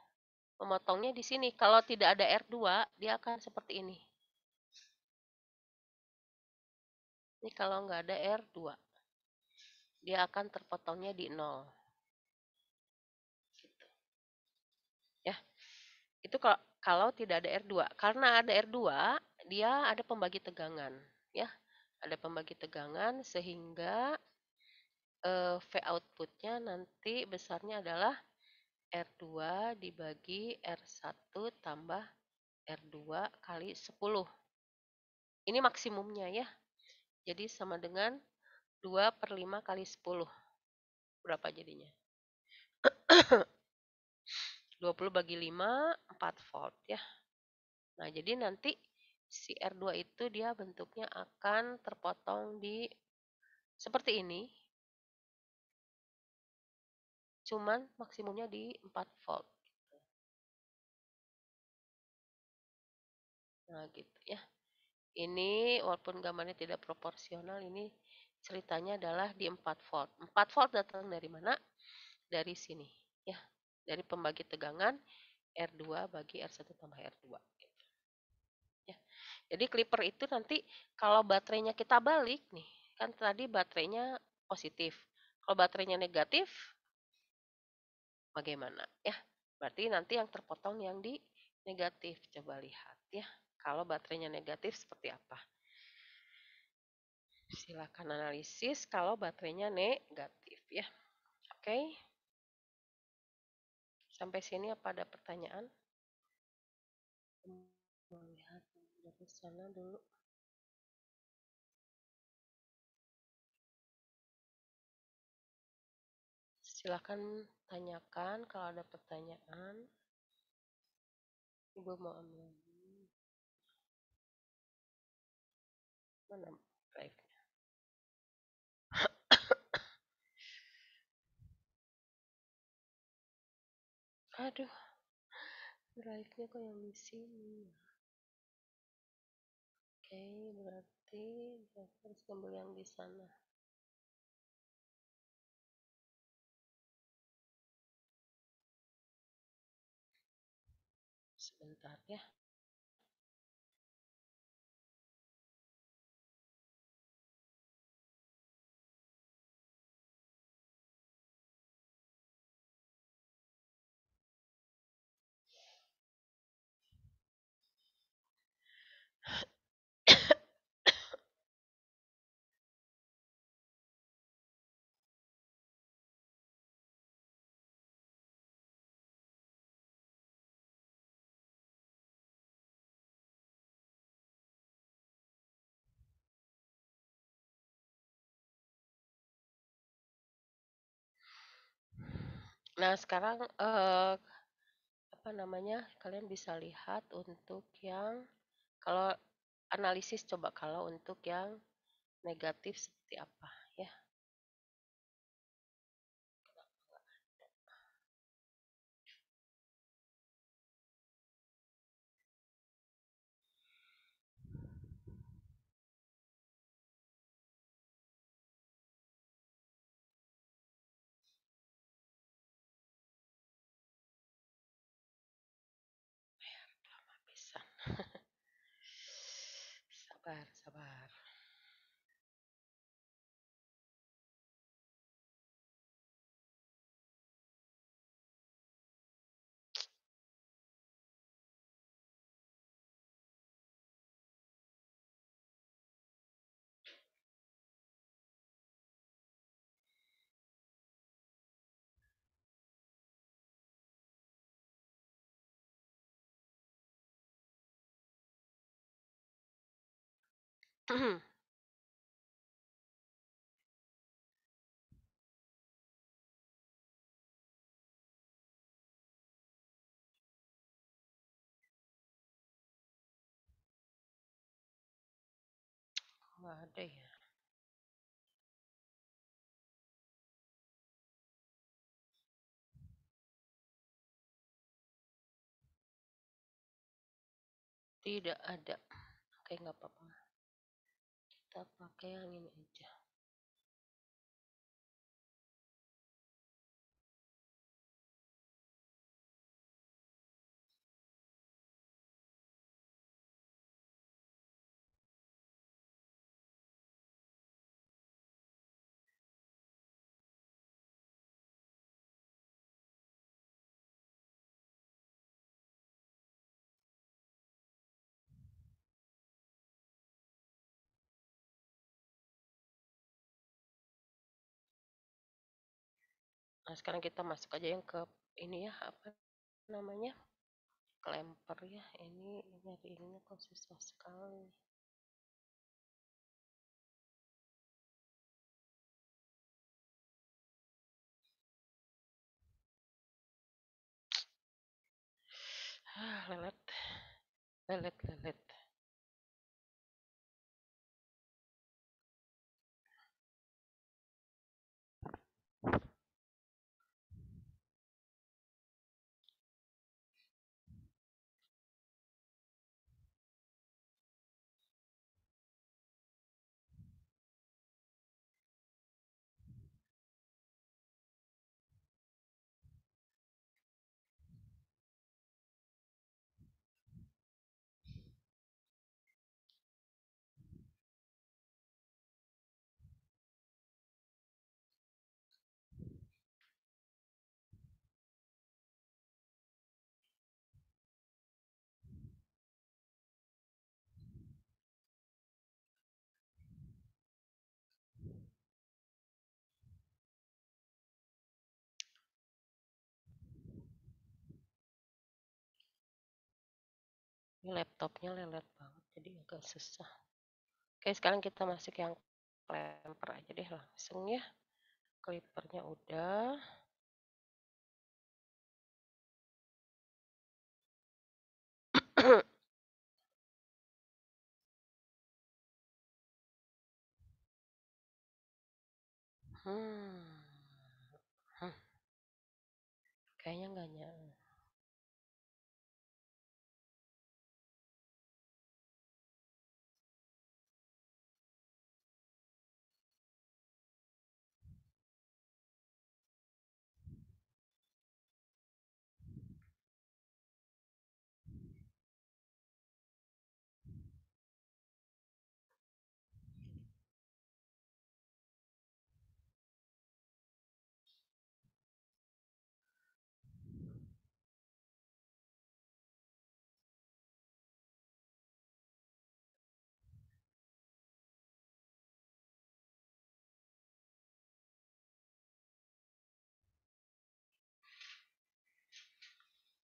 memotongnya di sini kalau tidak ada R2 dia akan seperti ini kalau nggak ada R2 dia akan terpotongnya di 0 gitu ya itu kalau tidak ada R2 karena ada R2 dia ada pembagi tegangan ya ada pembagi tegangan sehingga V outputnya nanti besarnya adalah R2 dibagi R1 tambah R2 kali 10 ini maksimumnya ya jadi sama dengan 2/5 kali 10 berapa jadinya 20 bagi 5 4 volt ya nah jadi nanti si R2 itu dia bentuknya akan terpotong di seperti ini cuman maksimumnya di 4 volt Nah, gitu ya. Ini walaupun gambarnya tidak proporsional, ini ceritanya adalah di 4 volt. 4 volt datang dari mana? Dari sini, ya. Dari pembagi tegangan R2 bagi R1 tambah R2. Gitu. Ya. Jadi clipper itu nanti kalau baterainya kita balik nih, kan tadi baterainya positif. Kalau baterainya negatif, bagaimana? Ya, berarti nanti yang terpotong yang di negatif. Coba lihat ya. Kalau baterainya negatif seperti apa? Silakan analisis kalau baterainya negatif ya. Oke. Sampai sini apa ada pertanyaan? Mau lihat dari sana dulu. Silakan tanyakan kalau ada pertanyaan. Ibu mau ambil mana drive-nya? Aduh, drive-nya kok yang di sini. Oke, berarti harus ambil yang di sana. Sebentar ya. Nah, sekarang apa namanya? Kalian bisa lihat untuk yang kalau analisis, coba kalau untuk yang negatif seperti apa ya. Bisa. Sabar, sabar. Nggak ada ya. Tidak ada. Oke, nggak apa-apa. Kita pakai yang ini aja. Nah, sekarang kita masuk aja yang ke ini ya, apa namanya? Klemper ya. Ini nyari ininya kok susah sekali. Lelet. Lelet, lelet. Ini laptopnya lelet banget, jadi agak susah. Oke, sekarang kita masuk yang clamper aja deh langsung ya. Clippernya udah. Hmm. Hmm. Kayaknya nggak nyala.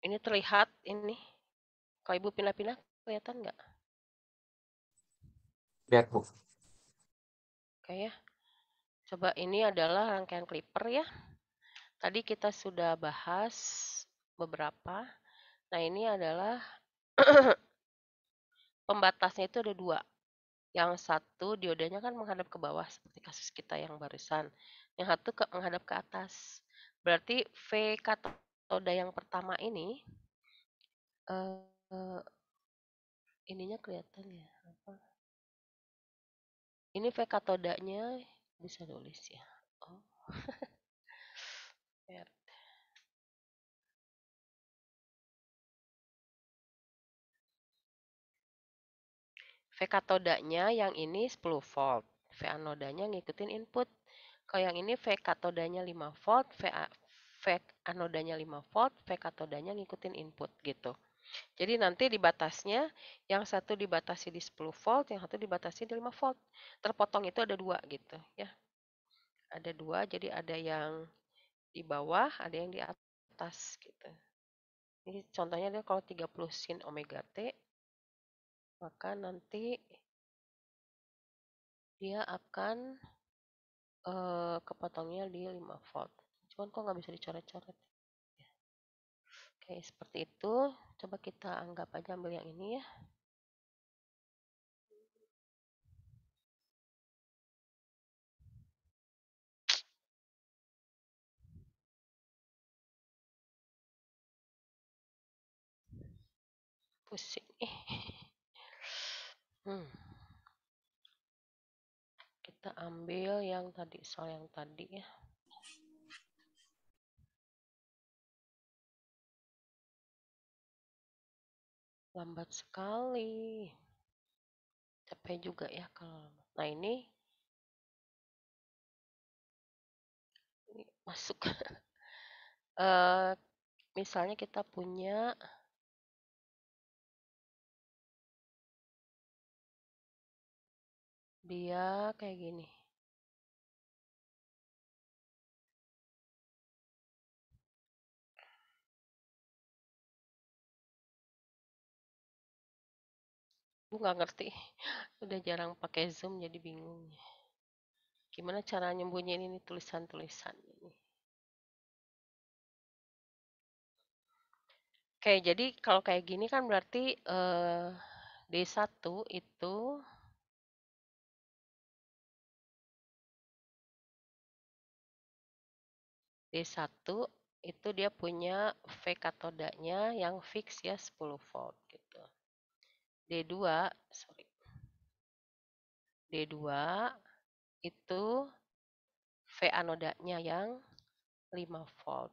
Ini terlihat ini. Kalau ibu pindah-pindah kelihatan nggak? Lihat, Bu. Oke ya. Coba ini adalah rangkaian clipper ya. Tadi kita sudah bahas beberapa. Nah ini adalah pembatasnya itu ada dua. Yang satu diodanya kan menghadap ke bawah seperti kasus kita yang barusan. Yang satu menghadap ke atas. Berarti V katoda yang pertama ini eh, ininya kelihatan ya. Apa? Ini V katodanya bisa tulis ya. Oh, R. V katodanya yang ini 10 volt. V anodanya ngikutin input. Kalau yang ini V katodanya 5 volt, V anodanya 5 volt, V katodanya ngikutin input gitu. Jadi nanti di batasnya, yang satu dibatasi di 10 volt, yang satu dibatasi di 5 volt. Terpotong itu ada dua gitu ya. Ada dua, jadi ada yang di bawah, ada yang di atas gitu. Ini contohnya dia kalau 30 sin omega T, maka nanti dia akan kepotongnya di 5 volt. Cuman kok nggak bisa dicoret-coret. Oke, seperti itu. Coba kita anggap aja ambil yang ini ya. Pusing. Hmm. Kita ambil yang tadi, soal yang tadi ya. Lambat sekali. Capek juga ya kalau lambat. Nah ini masuk. Misalnya kita punya dia kayak gini. Gue nggak ngerti. Udah jarang pakai Zoom jadi bingung. Gimana cara nyembunyiin ini tulisan-tulisan ini. Oke, jadi kalau kayak gini kan berarti D1 itu D1 itu dia punya V katodanya yang fix ya 10 volt gitu. D2, sorry. D2 itu V anodanya yang 5 volt.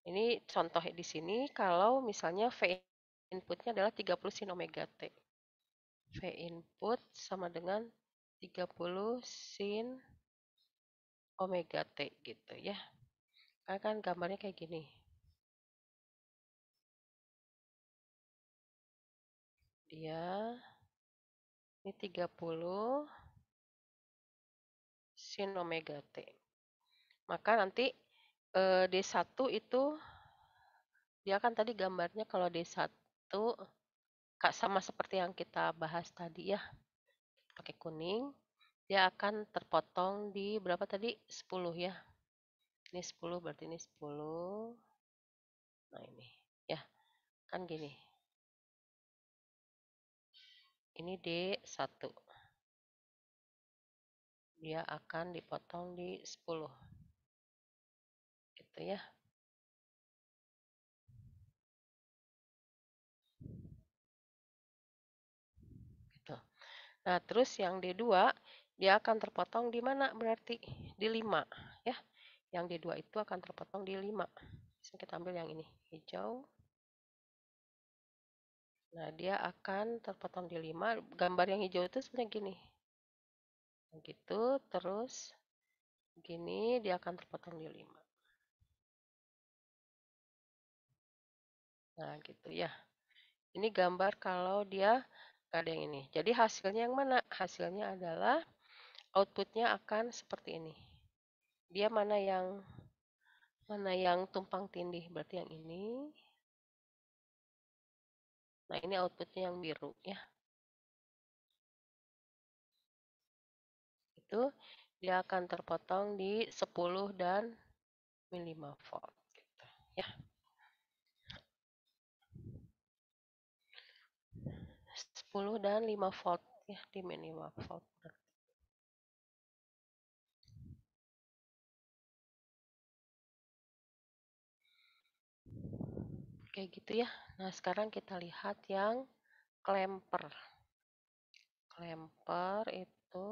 Ini contoh di sini kalau misalnya V inputnya adalah 30 sin omega T. V input sama dengan 30 sin omega T gitu ya. Karena kan gambarnya kayak gini. Dia ini 30 sin omega T. Maka nanti D1 itu dia kan tadi gambarnya kalau D1 sama seperti yang kita bahas tadi ya, pakai kuning, dia akan terpotong di berapa tadi? 10 ya. Ini 10 berarti ini 10. Nah ini ya, kan gini. Ini D1. Dia akan dipotong di 10. Gitu ya. Gitu. Nah, terus yang D2 dia akan terpotong di mana berarti? Di 5 ya. Yang D2 itu akan terpotong di 5. Kita ambil yang ini, hijau. Nah, dia akan terpotong di 5. Gambar yang hijau itu sebenarnya gini. Gitu, terus gini dia akan terpotong di 5. Nah, gitu ya. Ini gambar kalau dia ada yang ini. Jadi hasilnya yang mana? Hasilnya adalah outputnya akan seperti ini. Dia mana yang tumpang tindih? Berarti yang ini. Nah, ini outputnya yang biru ya. Itu dia akan terpotong di 10 dan 5 volt gitu ya. 10 dan 5 volt ya, di 5 volt. Kayak gitu ya. Nah, sekarang kita lihat yang clamper. Clamper itu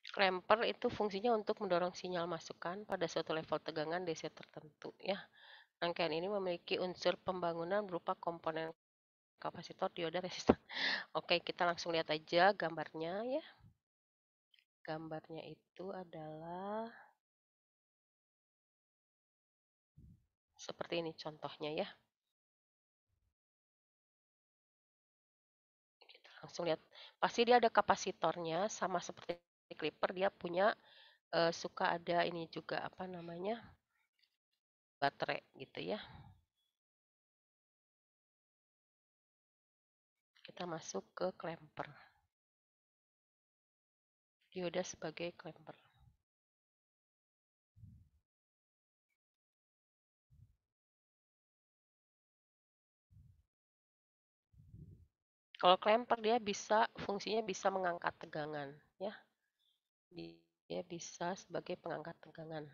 clamper itu fungsinya untuk mendorong sinyal masukan pada suatu level tegangan DC tertentu ya. Rangkaian ini memiliki unsur pembangunan berupa komponen kapasitor, dioda, resistor. Oke, kita langsung lihat aja gambarnya ya. Gambarnya itu adalah seperti ini contohnya ya. Kita langsung lihat. Pasti dia ada kapasitornya sama seperti clipper, dia punya suka ada ini juga apa namanya? Baterai gitu ya. Kita masuk ke clamper. Dioda sebagai clamper. Kalau clamper dia bisa fungsinya bisa mengangkat tegangan ya. Dia bisa sebagai pengangkat tegangan.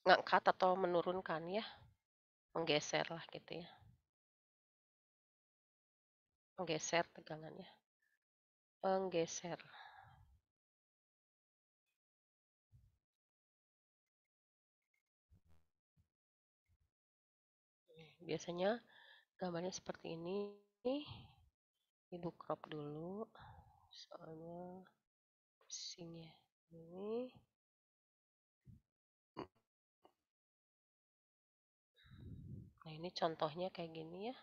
Ngangkat atau menurunkan ya. Menggeser lah gitu ya. Menggeser tegangannya. Penggeser. Biasanya gambarnya seperti ini. Ibu crop dulu. Soalnya pusing ya. Ini. Nah, ini contohnya kayak gini ya.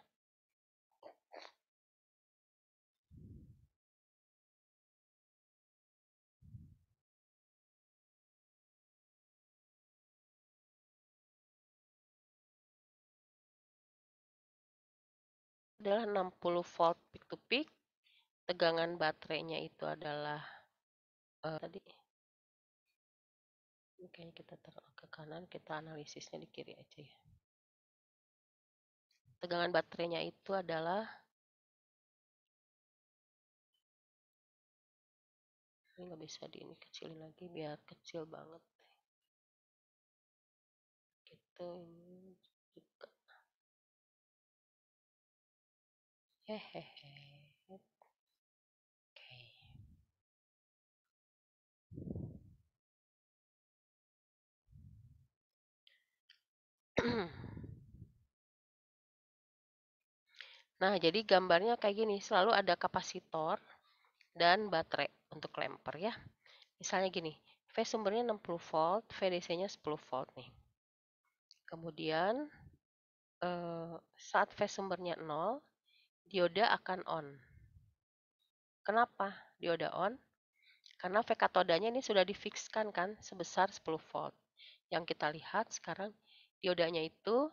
Adalah 60 volt peak to peak. Tegangan baterainya itu adalah tadi kayaknya kita taruh ke kanan, kita analisisnya di kiri aja ya. Tegangan baterainya itu adalah ini nggak bisa ini kecilin lagi biar kecil banget. Gitu ini juga. Hehehe. Oke. Nah, jadi gambarnya kayak gini, selalu ada kapasitor dan baterai untuk lemper ya. Misalnya gini, V sumbernya 60 volt, VDC-nya 10 volt nih. Kemudian saat V sumbernya 0, dioda akan on. Kenapa dioda on? Karena V katodanya ini sudah difikskan kan sebesar 10 volt. Yang kita lihat sekarang diodanya itu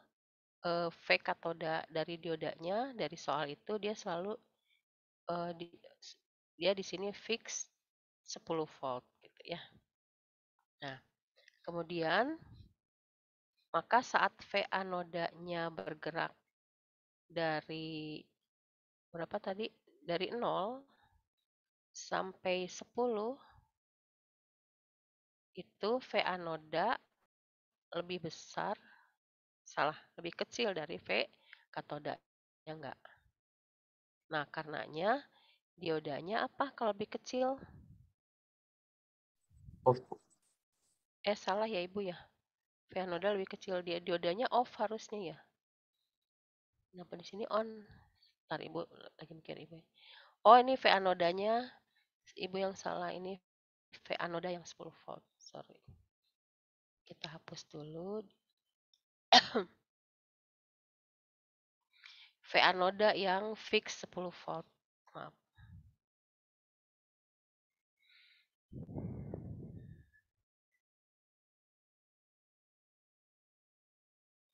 V katoda dari diodanya dari soal itu dia selalu dia di sini fix 10 volt gitu ya. Nah, kemudian maka saat V anodanya bergerak dari berapa tadi? Dari 0 sampai 10 itu V anoda lebih besar, lebih kecil dari V katoda. Ya enggak? Nah, karenanya diodanya apa kalau lebih kecil? Off. Salah ya Ibu ya. V anoda lebih kecil, diodanya off harusnya ya. Kenapa di sini on? Ntar Ibu lagi mikir Ibu. Oh, ini V anodanya Ibu yang salah, ini V anoda yang 10 volt. Sorry. Kita hapus dulu. V anoda yang fix 10 volt. Maaf.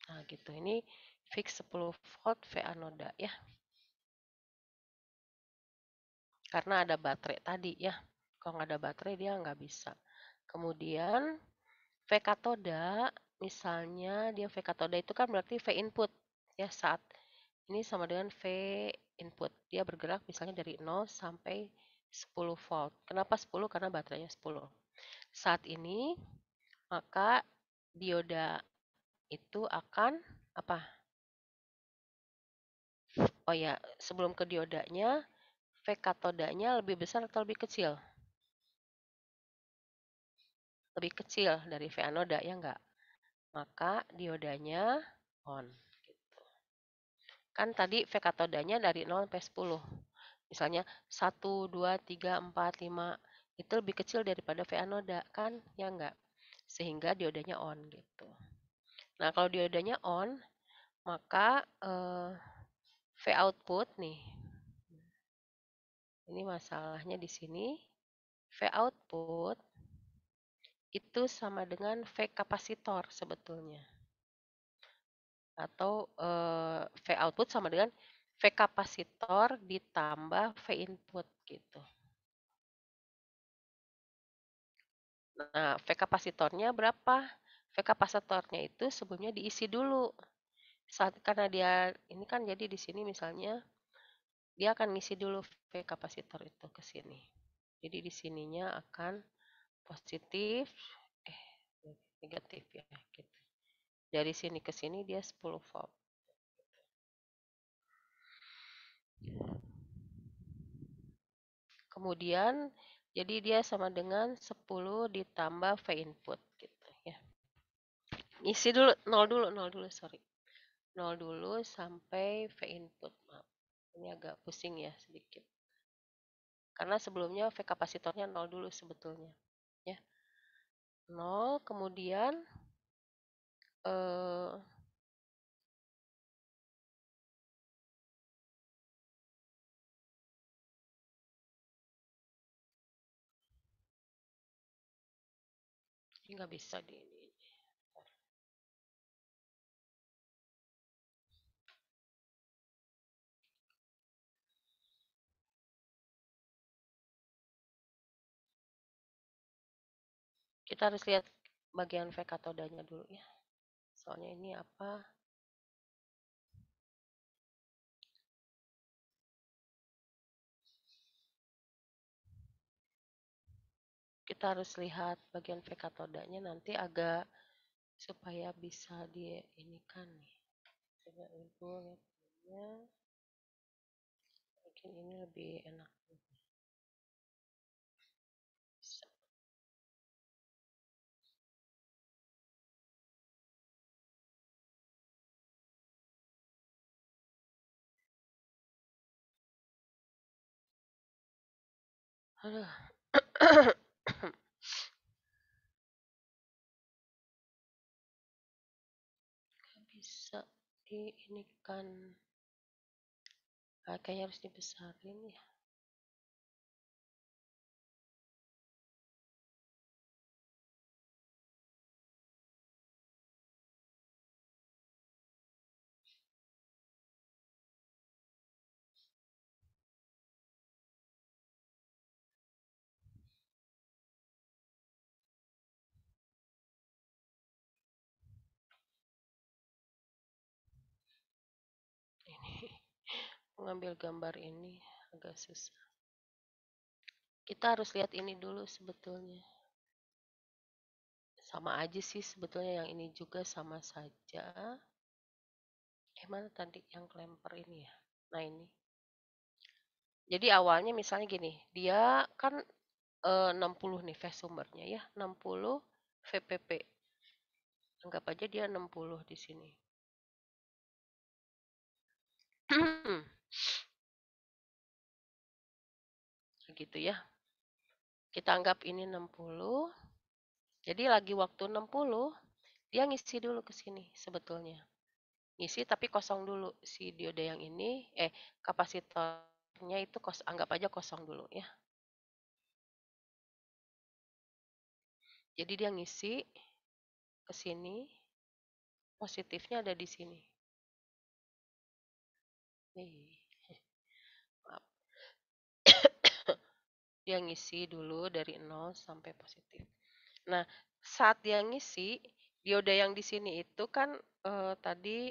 Nah, gitu. Ini fix 10 volt V anoda ya. Karena ada baterai tadi ya. Kalau nggak ada baterai dia nggak bisa. Kemudian V katoda, misalnya dia V katoda itu kan berarti V input ya, saat ini sama dengan V input. Dia bergerak misalnya dari 0 sampai 10 volt. Kenapa 10? Karena baterainya 10. Saat ini maka dioda itu akan apa? Oh ya, sebelum ke diodanya, V katodanya lebih besar atau lebih kecil? Lebih kecil dari V anoda ya enggak? Maka diodanya on. Gitu. Kan tadi V katodanya dari 0 sampai 10. Misalnya 1, 2, 3, 4, 5. Itu lebih kecil daripada V anoda kan? Ya enggak? Sehingga diodanya on gitu. Nah, kalau diodanya on, maka V output nih. Ini masalahnya di sini. V output itu sama dengan V kapasitor sebetulnya. Atau V output sama dengan V kapasitor ditambah V input gitu. Nah, V kapasitornya berapa? V kapasitornya itu sebelumnya diisi dulu. Karena dia ini kan jadi di sini misalnya dia akan ngisi dulu V kapasitor itu ke sini. Jadi di sininya akan positif, negatif ya gitu. Dari sini ke sini dia 10 volt. Kemudian jadi dia sama dengan 10 ditambah V input gitu ya. Isi dulu 0 dulu sorry. 0 dulu sampai V input. Maaf. Ini agak pusing ya sedikit. Karena sebelumnya V kapasitornya 0 dulu sebetulnya. Ya. 0 kemudian ini nggak bisa di ini. Kita harus lihat bagian V katodanya dulu ya. Soalnya ini apa? Kita harus lihat bagian V katodanya nanti agak supaya bisa di ini kan nih. Coba Ibu lihatnya. Mungkin ini lebih enak. Bisa. Aduh. Nggak bisa di ini kan. Kayaknya harus dibesarin ya. Ini mengambil gambar ini agak susah. Kita harus lihat ini dulu sebetulnya. Sama aja sih sebetulnya yang ini juga sama saja. Mana tadi yang klemper ini ya? Nah ini. Jadi awalnya misalnya gini, dia kan 60 nih fast sumbernya ya, 60 VPP. Anggap aja dia 60 di sini. Gitu ya. Kita anggap ini 60. Jadi lagi waktu 60, dia ngisi dulu ke sini sebetulnya. Ngisi tapi kosong dulu si dioda yang ini, kapasitornya itu anggap aja kosong dulu ya. Jadi dia ngisi ke sini, positifnya ada di sini. Nih, maaf. Dia ngisi dulu dari 0 sampai positif. Nah, saat dia ngisi, dioda yang di sini itu kan tadi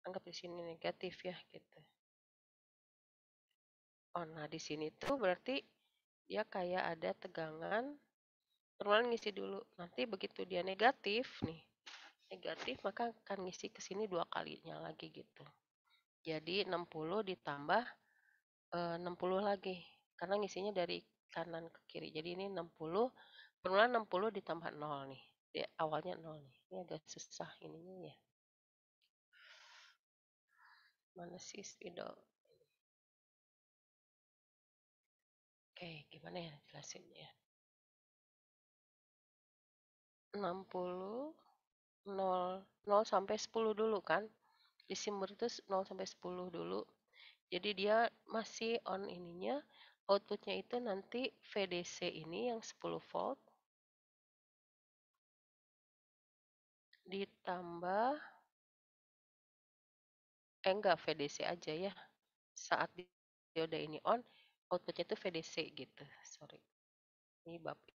anggap di sini negatif ya gitu. Oh, nah di sini tuh berarti dia kayak ada tegangan. Terus ngisi dulu. Nanti begitu dia negatif nih, negatif maka akan ngisi ke sini 2 kalinya lagi gitu. Jadi 60 ditambah 60 lagi. Karena ngisinya dari kanan ke kiri. Jadi ini 60, permulaan 60 ditambah 0 nih. Dia awalnya 0 nih. Ini agak susah ininya ya. Mana sih spidol? Oke, gimana ya jelasinnya? 60, 0, 0 sampai 10 dulu kan. Di sumber itu 0 sampai 10 dulu. Jadi dia masih on ininya. Outputnya itu nanti VDC ini yang 10 volt ditambah enggak VDC aja ya. Saat dioda ini on, outputnya itu VDC gitu. Sorry. Ini Bapak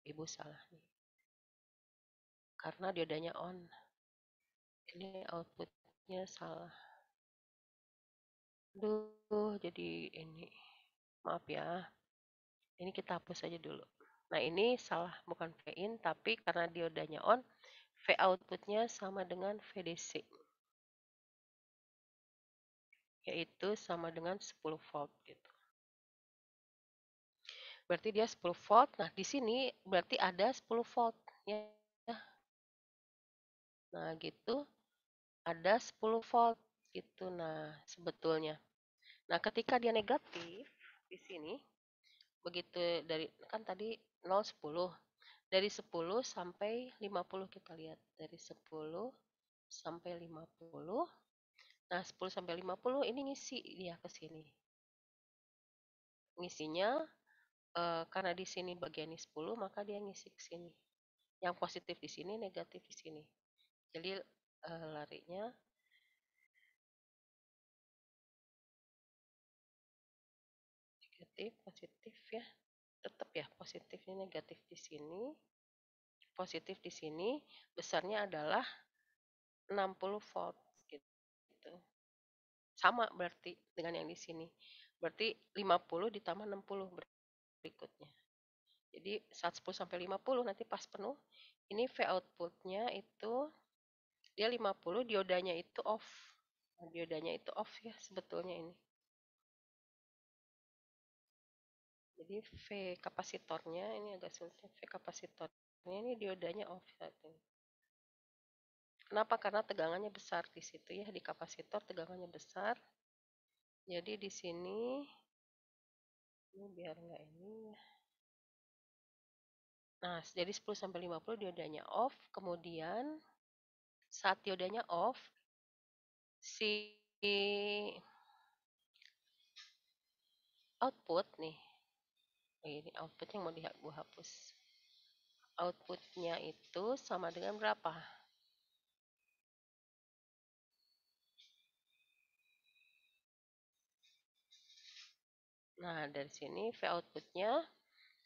Ibu salah nih. Karena diodanya on. Ini outputnya salah. Duh, jadi ini. Maaf ya. Ini kita hapus aja dulu. Nah, ini salah bukan V in, tapi karena diodanya on, V outputnya sama dengan VDC. Yaitu sama dengan 10 volt gitu. Berarti dia 10 volt. Nah, di sini berarti ada 10 volt ya. Nah, gitu. Ada 10 volt gitu. Nah, sebetulnya. Nah, ketika dia negatif di sini begitu dari kan tadi 0 10. Dari 10 sampai 50 kita lihat. Dari 10 sampai 50. Nah, 10 sampai 50 ini ngisi dia ke sini. Ngisinya karena di sini bagian 10 maka dia ngisi ke sini. Yang positif di sini, negatif di sini. Jadi larinya negatif, positif ya. Tetap ya, positifnya negatif di sini. Positif di sini, besarnya adalah 60 volt gitu. Sama berarti dengan yang di sini. Berarti 50 ditambah 60 berikutnya. Jadi saat 10 sampai 50 nanti pas penuh, ini V outputnya itu dia 50, diodanya itu off. Nah, diodanya itu off ya sebetulnya ini. Jadi V kapasitornya ini agak sulit. V kapasitornya ini diodanya off saat ini. Kenapa? Karena tegangannya besar di situ ya, di kapasitor tegangannya besar. Jadi di sini Ini biar nggak ini ya. Nah, jadi 10 sampai 50 diodanya off, kemudian saat diodanya off, si output nih, ini output yang mau gue hapus. Outputnya itu sama dengan berapa? Nah, dari sini V outputnya,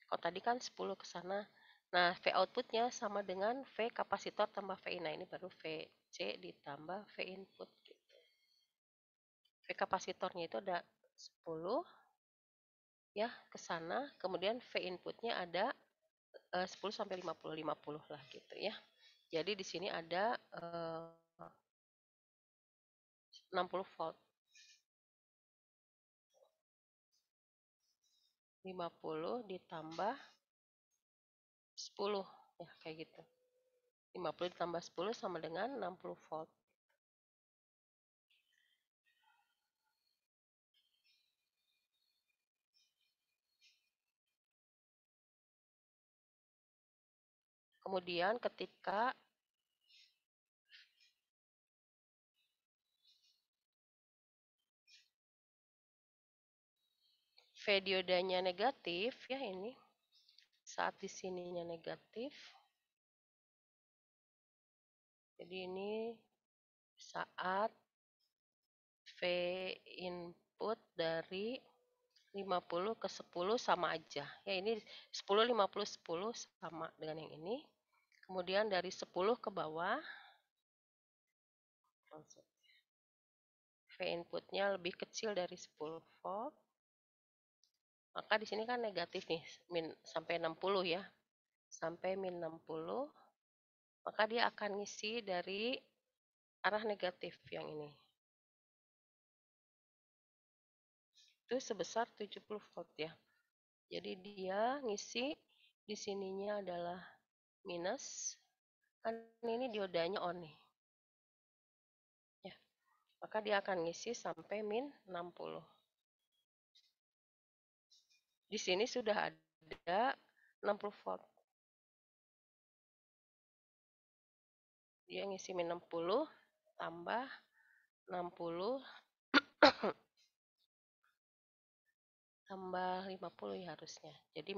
kalau tadi kan 10 ke sana. Nah, V outputnya sama dengan V kapasitor tambah V in. Nah, ini baru VC ditambah V input. Gitu. V kapasitornya itu ada 10 ya ke sana. Kemudian V inputnya ada 10 sampai 50, 50 lah gitu ya. Jadi di sini ada 60 volt. 50 ditambah 10 ya kayak gitu. 50 ditambah 10 sama dengan 60 volt. Kemudian ketika V diodanya negatif ya ini, saat di sininya negatif. Jadi ini saat V input dari 50 ke 10 sama aja. Ya ini 10, 50, 10 sama dengan yang ini. Kemudian dari 10 ke bawah, V inputnya lebih kecil dari 10 volt. Maka di sini kan negatif nih, sampai 60 ya. Sampai min 60, maka dia akan ngisi dari arah negatif yang ini. Itu sebesar 70 volt ya. Jadi dia ngisi di sininya adalah minus. Kan ini diodanya on nih. Ya. Maka dia akan ngisi sampai min 60. Di sini sudah ada 60 volt. Dia ngisi min 60 tambah 60 tambah 50 ya harusnya. Jadi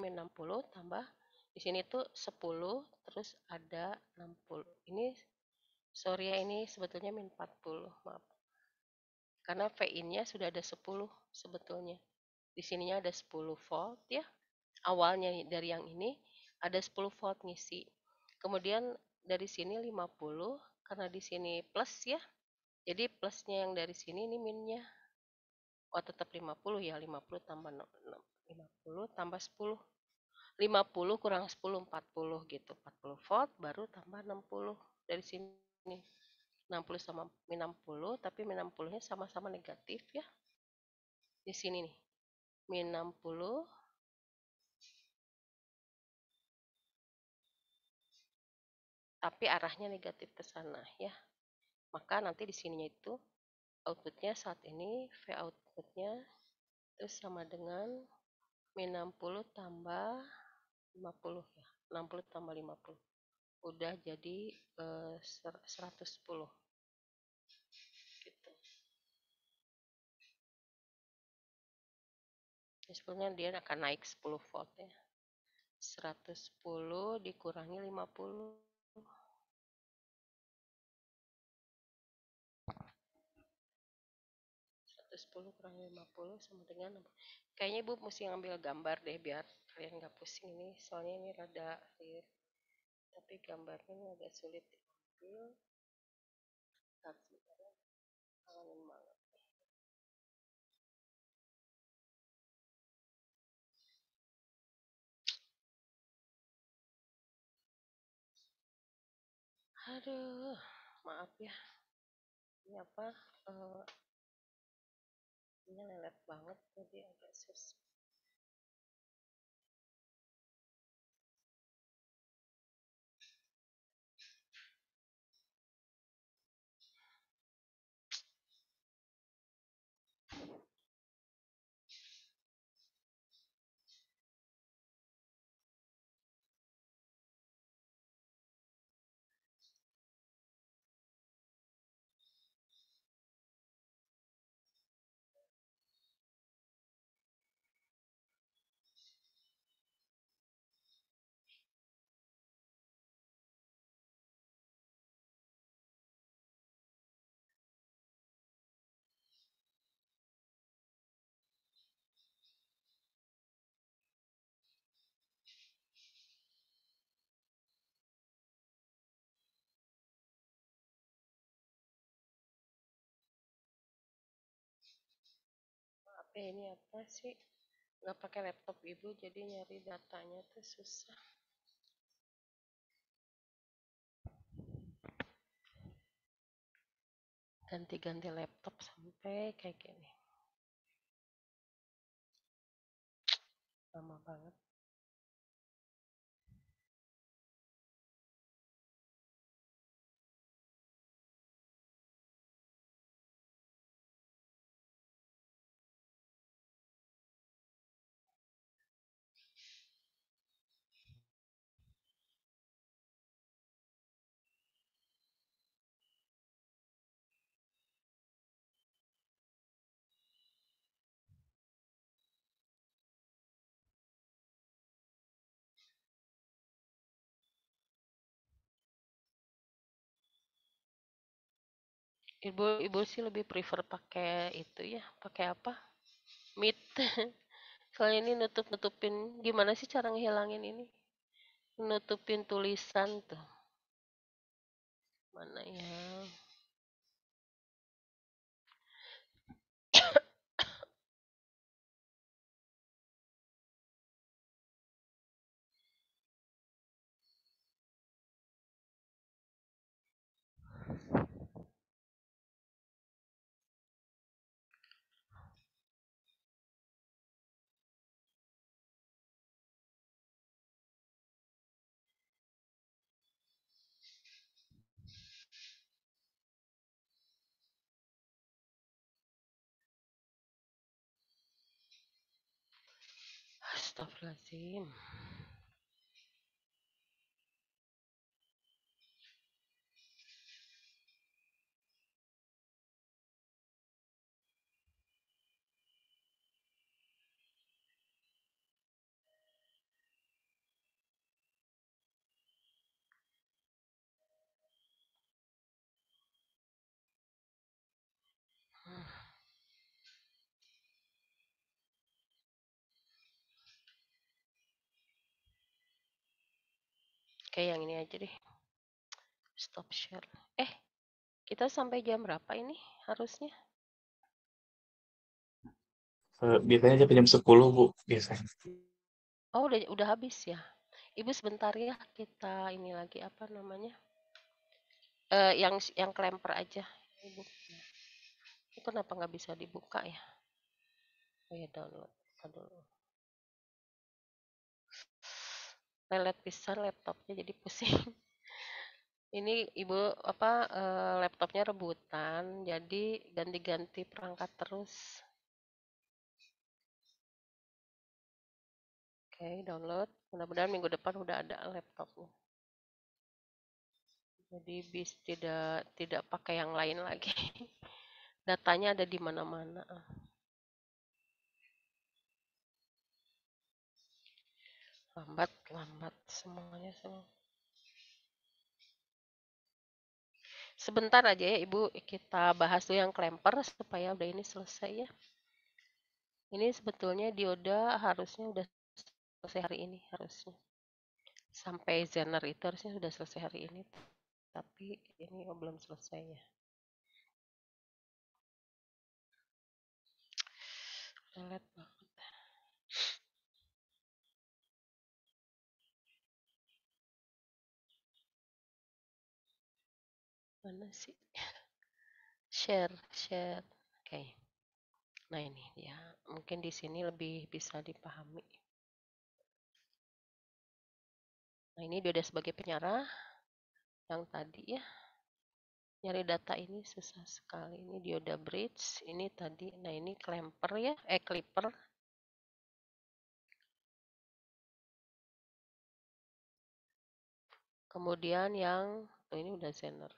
min 60 tambah di sini tuh 10 terus ada 60. Ini sorry ya ini sebetulnya min 40, maaf. Karena V-in-nya sudah ada 10 sebetulnya. Di sininya ada 10 volt ya. Awalnya dari yang ini ada 10 volt ngisi. Kemudian dari sini 50 karena di sini plus ya. Jadi plusnya yang dari sini ini minnya. Oh tetap 50 ya, 50 tambah 50 tambah 10. 50 kurang 10, 40 gitu. 40 volt baru tambah 60 dari sini. 60 sama min 60, tapi min 60-nya sama-sama negatif ya. Di sini nih. Min 60 tapi arahnya negatif ke sana ya. Maka nanti di sininya itu outputnya saat ini V outputnya terus sama dengan min 60 tambah 50 ya. 60 tambah 50. Udah jadi 110 gitu. Ya, sebenarnya dia akan naik 10 volt ya. 110 dikurangi 50. 110 kurangi 50 sama dengan, kayaknya Ibu mesti ngambil gambar deh biar kalian nggak pusing ini. Soalnya ini rada clear. Tapi gambarnya ini agak sulit diambil. Kangen banget. Aduh, maaf ya. Ini apa? Uh, ini lelet banget jadi agak susah. Ini apa sih? Nggak pakai laptop ibu, jadi nyari datanya tuh susah. Ganti-ganti laptop sampai kayak gini. Lama banget. Ibu sih lebih prefer pakai itu ya, pakai apa? Meet. Soalnya ini nutup-nutupin, gimana sih cara ngehilangin ini? Nutupin tulisan tuh. Mana ya? Astagfirullahaladzim. Kayak yang ini aja deh. Stop share. Kita sampai jam berapa ini harusnya? Biasanya sampai jam 10 Bu, biasanya. Oh, udah habis ya. Ibu sebentar ya, kita ini lagi apa namanya? Yang klemper aja, Ibu. Itu kenapa nggak bisa dibuka ya? Oh ya download. Aduh. Lelet pisan laptopnya jadi pusing. Ini ibu apa laptopnya rebutan, jadi ganti-ganti perangkat terus. Oke, download. Mudah-mudahan minggu depan udah ada laptopnya. Jadi tidak pakai yang lain lagi. Datanya ada di mana-mana. Lambat semuanya semua. Sebentar aja ya Ibu, kita bahas dulu yang klemper supaya udah ini selesai ya. Ini sebetulnya dioda harusnya udah selesai hari ini harusnya. Sampai Zener itu harusnya sudah selesai hari ini. Tapi ini belum selesai ya. Lelet banget. Mana sih? Share. Oke. Nah ini dia. Mungkin di sini lebih bisa dipahami. Nah ini dia udah sebagai penyarah yang tadi ya. Nyari data ini susah sekali. Ini dioda bridge, ini tadi. Nah ini clamper ya, clipper. Kemudian yang ini udah Zener.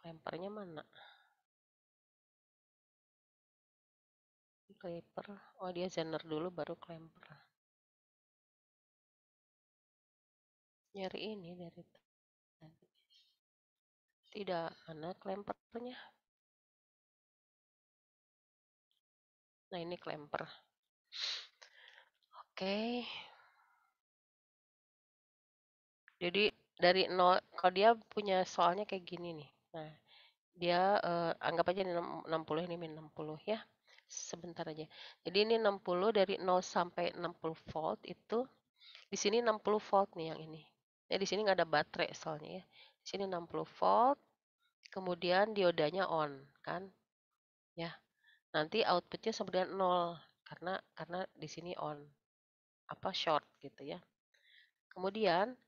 Clampernya mana? Clipper. Oh dia Zener dulu baru clamper. Nyari ini dari tadi. Tidak, mana clampernya? Nah ini clamper. Oke. Jadi dari nol, kalau dia punya soalnya kayak gini nih. Nah, dia anggap aja 60 ini min 60 ya. sebentar aja. Jadi ini 60 dari 0 sampai 60 volt itu di sini 60 volt nih yang ini. Ya di sini nggak ada baterai soalnya ya. Di sini 60 volt, kemudian diodanya on kan. Ya. Nanti outputnya sama dengan 0 karena di sini on apa short gitu ya. Kemudian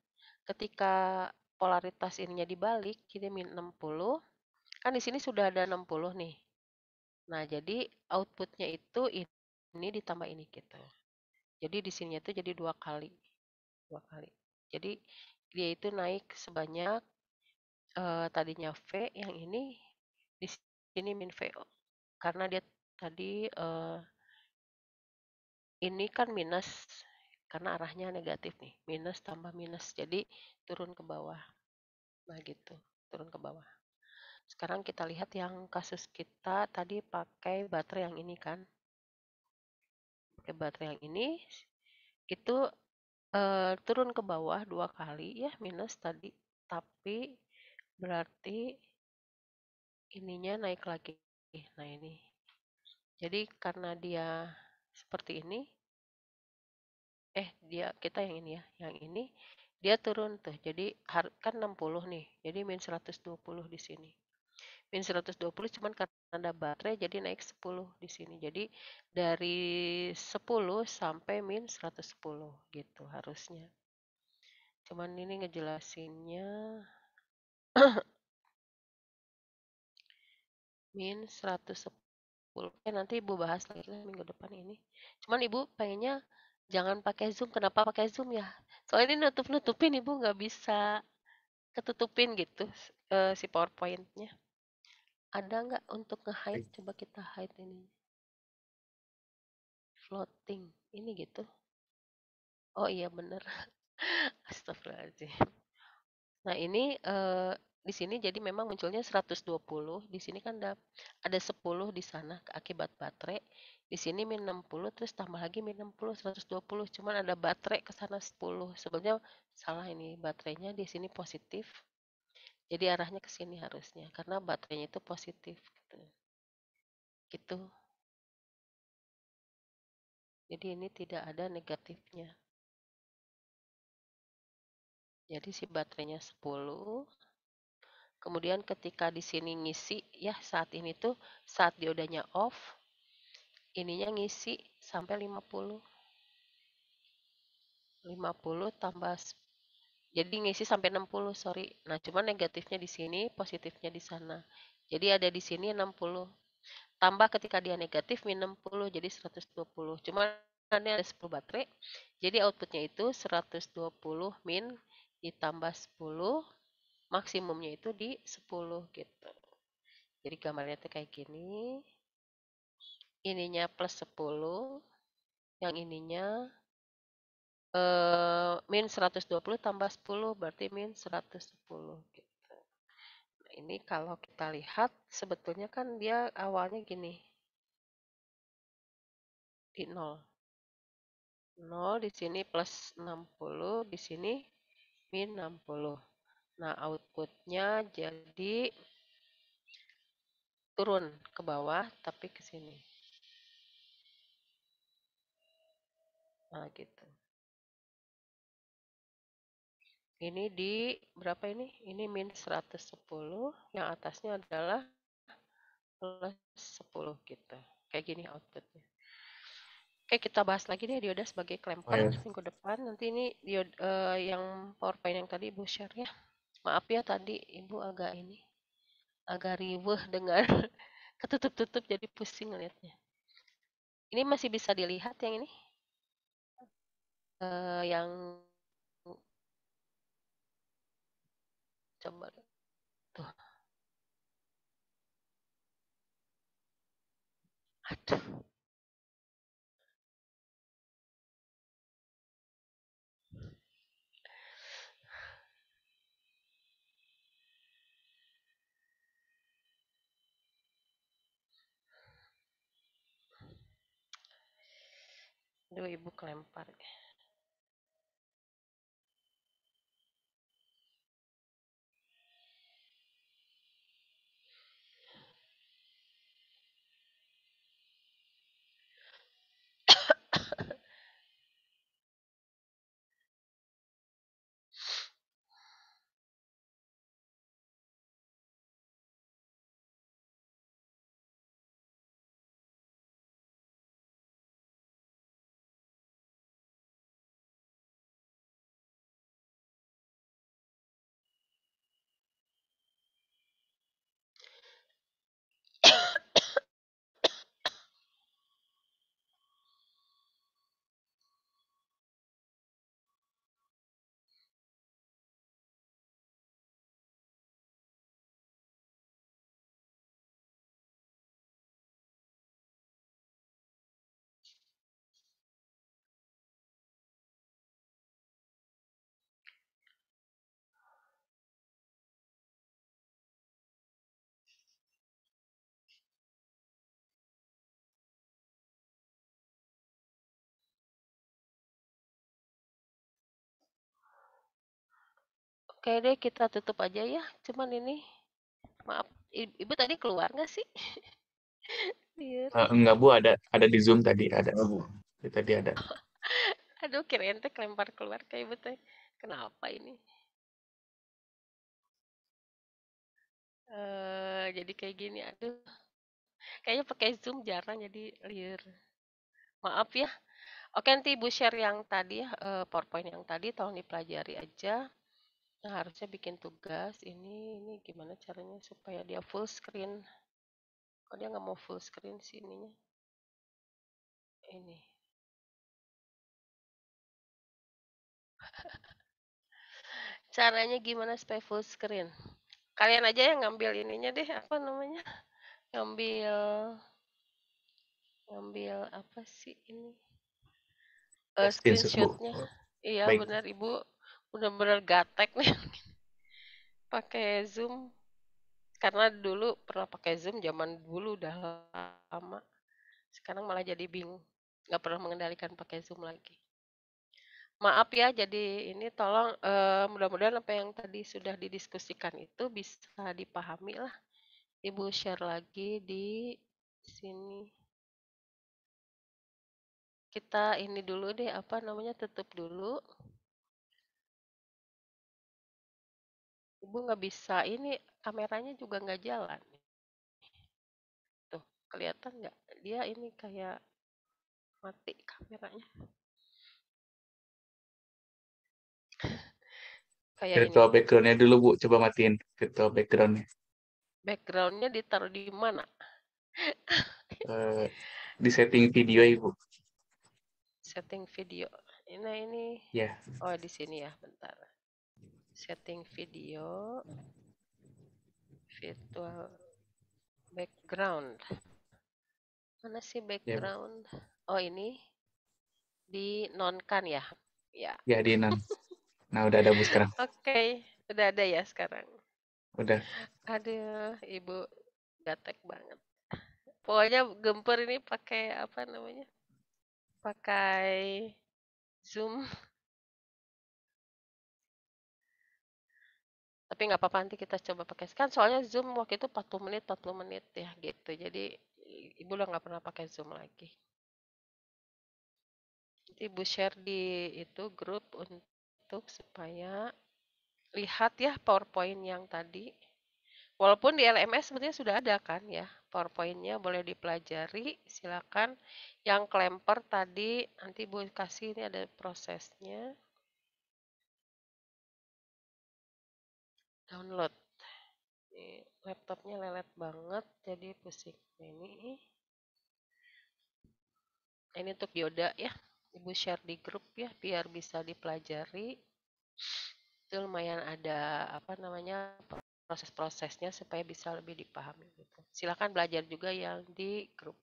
ketika polaritas ininya dibalik, jadi min 60, kan di sini sudah ada 60 nih. Nah, jadi outputnya itu ini ditambah ini gitu. Jadi di sini itu jadi dua kali. Dua kali. Jadi dia itu naik sebanyak tadinya V, yang ini di sini min VO. Karena dia tadi ini kan minus, karena arahnya negatif nih. Minus tambah minus, jadi turun ke bawah. Nah gitu, turun ke bawah. Sekarang kita lihat yang kasus kita tadi pakai baterai yang ini kan. Pakai baterai yang ini, itu turun ke bawah dua kali ya, minus tadi. Tapi berarti ininya naik lagi. Nah ini. Jadi karena dia seperti ini, kita yang ini ya, yang ini dia turun tuh. Jadi kan 60 nih. Jadi min 120 di sini. Min 120 cuman karena ada baterai jadi naik 10 di sini. Jadi dari 10 sampai min 110 gitu harusnya. Cuman ini ngejelasinnya min 110. Nanti Ibu bahas lagi lah minggu depan ini. Cuman Ibu pengennya jangan pakai Zoom. Kenapa pakai Zoom ya? Soalnya ini nutup-nutupin Ibu nggak bisa ketutupin gitu si PowerPoint-nya. Ada nggak untuk nge-hide? Coba kita hide ini. Floating. Ini gitu. Oh iya bener. Astagfirullahaladzim. Nah ini di sini jadi memang munculnya 120. Di sini kan ada 10 di sana akibat baterai. Di sini min 60 terus tambah lagi min 60 120. Cuman ada baterai ke sana 10. Sebenarnya salah ini baterainya di sini positif. Jadi arahnya ke sini harusnya karena baterainya itu positif gitu. Gitu. Jadi ini tidak ada negatifnya. Jadi si baterainya 10. Kemudian ketika di sini ngisi ya saat ini tuh saat diodanya off, ininya ngisi sampai 50. 50 tambah jadi ngisi sampai 60, sorry. Nah, cuma negatifnya di sini, positifnya di sana. Jadi ada di sini 60. Tambah ketika dia negatif min 60 jadi 120. Cuma ini ada 10 baterai. Jadi outputnya itu 120 min ditambah 10, maksimumnya itu di 10 gitu. Jadi gambarnya tuh kayak gini. Ininya plus 10, yang ininya min 120 tambah 10 berarti min 110 gitu. Nah, ini kalau kita lihat sebetulnya kan dia awalnya gini. Di 0. 0 di sini plus 60, di sini min 60. Nah, outputnya jadi turun ke bawah tapi ke sini. Nah, gitu. Ini di berapa ini? Ini min 110, yang atasnya adalah plus 10 gitu. Kayak gini outputnya. Oke, kita bahas lagi deh dioda sebagai Oh klemper ya, minggu depan. Nanti ini yang PowerPoint yang tadi Ibu share ya. Maaf ya tadi Ibu agak riweh dengar ketutup-tutup jadi pusing ngeliatnya. Ini masih bisa dilihat yang ini? Yang coba tuh. Aduh, aduh Ibu kelempar. Oke deh, kita tutup aja ya. Cuman ini, maaf, Ibu tadi keluar nggak sih? Iya. Enggak Bu, ada di Zoom tadi ada. Tadi ada. Aduh, kirain teh lempar keluar kayak Ibu teh. Kenapa ini? Jadi kayak gini, aduh. Kayaknya pakai Zoom jarang jadi liar. Maaf ya. Oke, nanti Ibu share yang tadi ya, PowerPoint yang tadi tolong dipelajari aja. Nah, harusnya bikin tugas ini gimana caranya supaya dia full screen. Kok dia nggak mau full screen sih ininya? Ini. Caranya gimana supaya full screen? Kalian aja yang ngambil ininya deh, apa namanya? Ngambil ngambil apa sih ini? Screenshot Bu. Screenshotnya. Iya Baik. benar Ibu, benar-benar gatek nih pakai Zoom. Karena dulu pernah pakai Zoom zaman dulu udah lama. Sekarang malah jadi bingung. Nggak pernah mengendalikan pakai Zoom lagi. Maaf ya, jadi ini tolong mudah-mudahan apa yang tadi sudah didiskusikan itu bisa dipahami lah. Ibu share lagi di sini. Kita ini dulu deh, apa namanya, tutup dulu. Ibu nggak bisa, ini kameranya juga nggak jalan. Tuh, kelihatan nggak? Dia ini kayak mati kameranya. Kayak ini. Virtual background-nya dulu Bu, coba matiin virtual background-nya. Backgroundnya ditaruh di mana? Di setting video Ibu. Setting video. Ini. Ya, Oh, di sini ya, bentar. Setting video. Virtual background. Mana sih ya, background? Oh, ini di nonkan ya? Ya. ya di non. Nah, udah ada Bu sekarang. Oke, udah ada ya sekarang. Udah. Aduh, Ibu gatek banget. Pokoknya gemper ini pakai apa namanya? Pakai Zoom. Tapi nggak apa-apa, nanti kita coba pakai. Kan soalnya Zoom waktu itu 40 menit ya gitu. Jadi Ibu udah nggak pernah pakai Zoom lagi. Nanti Ibu share di itu grup untuk supaya lihat ya PowerPoint yang tadi. Walaupun di LMS sebenarnya sudah ada kan ya PowerPoint-nya, boleh dipelajari. Silakan. Yang kelemper tadi nanti Bu kasih, ini ada prosesnya. Download. Ini laptopnya lelet banget jadi pusing. Ini untuk dioda ya. Ibu share di grup ya biar bisa dipelajari. Itu lumayan ada apa namanya proses-prosesnya supaya bisa lebih dipahami gitu. Silakan belajar juga yang di grup.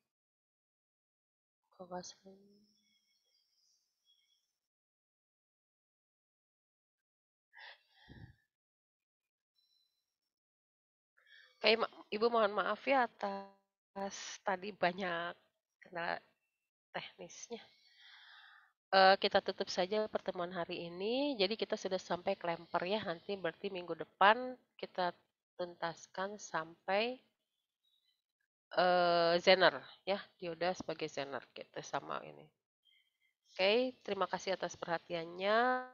Kayak Ibu mohon maaf ya atas tadi banyak kendala teknisnya. Kita tutup saja pertemuan hari ini. Jadi kita sudah sampai kelemper ya. Nanti berarti minggu depan kita tuntaskan sampai Zener ya, dioda sebagai Zener gitu sama ini. Oke, terima kasih atas perhatiannya.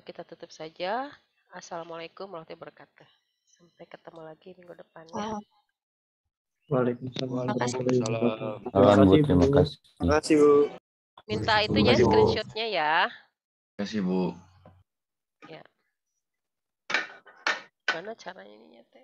Kita tutup saja. Assalamualaikum warahmatullahi wabarakatuh. Sampai ketemu lagi minggu depan ya. Waalaikumsalam. Terima kasih. Terima kasih, Bu. Minta itunya Terima kasih, Bu. screenshotnya ya. Terima kasih, Bu. Ya. Mana caranya ini nyata?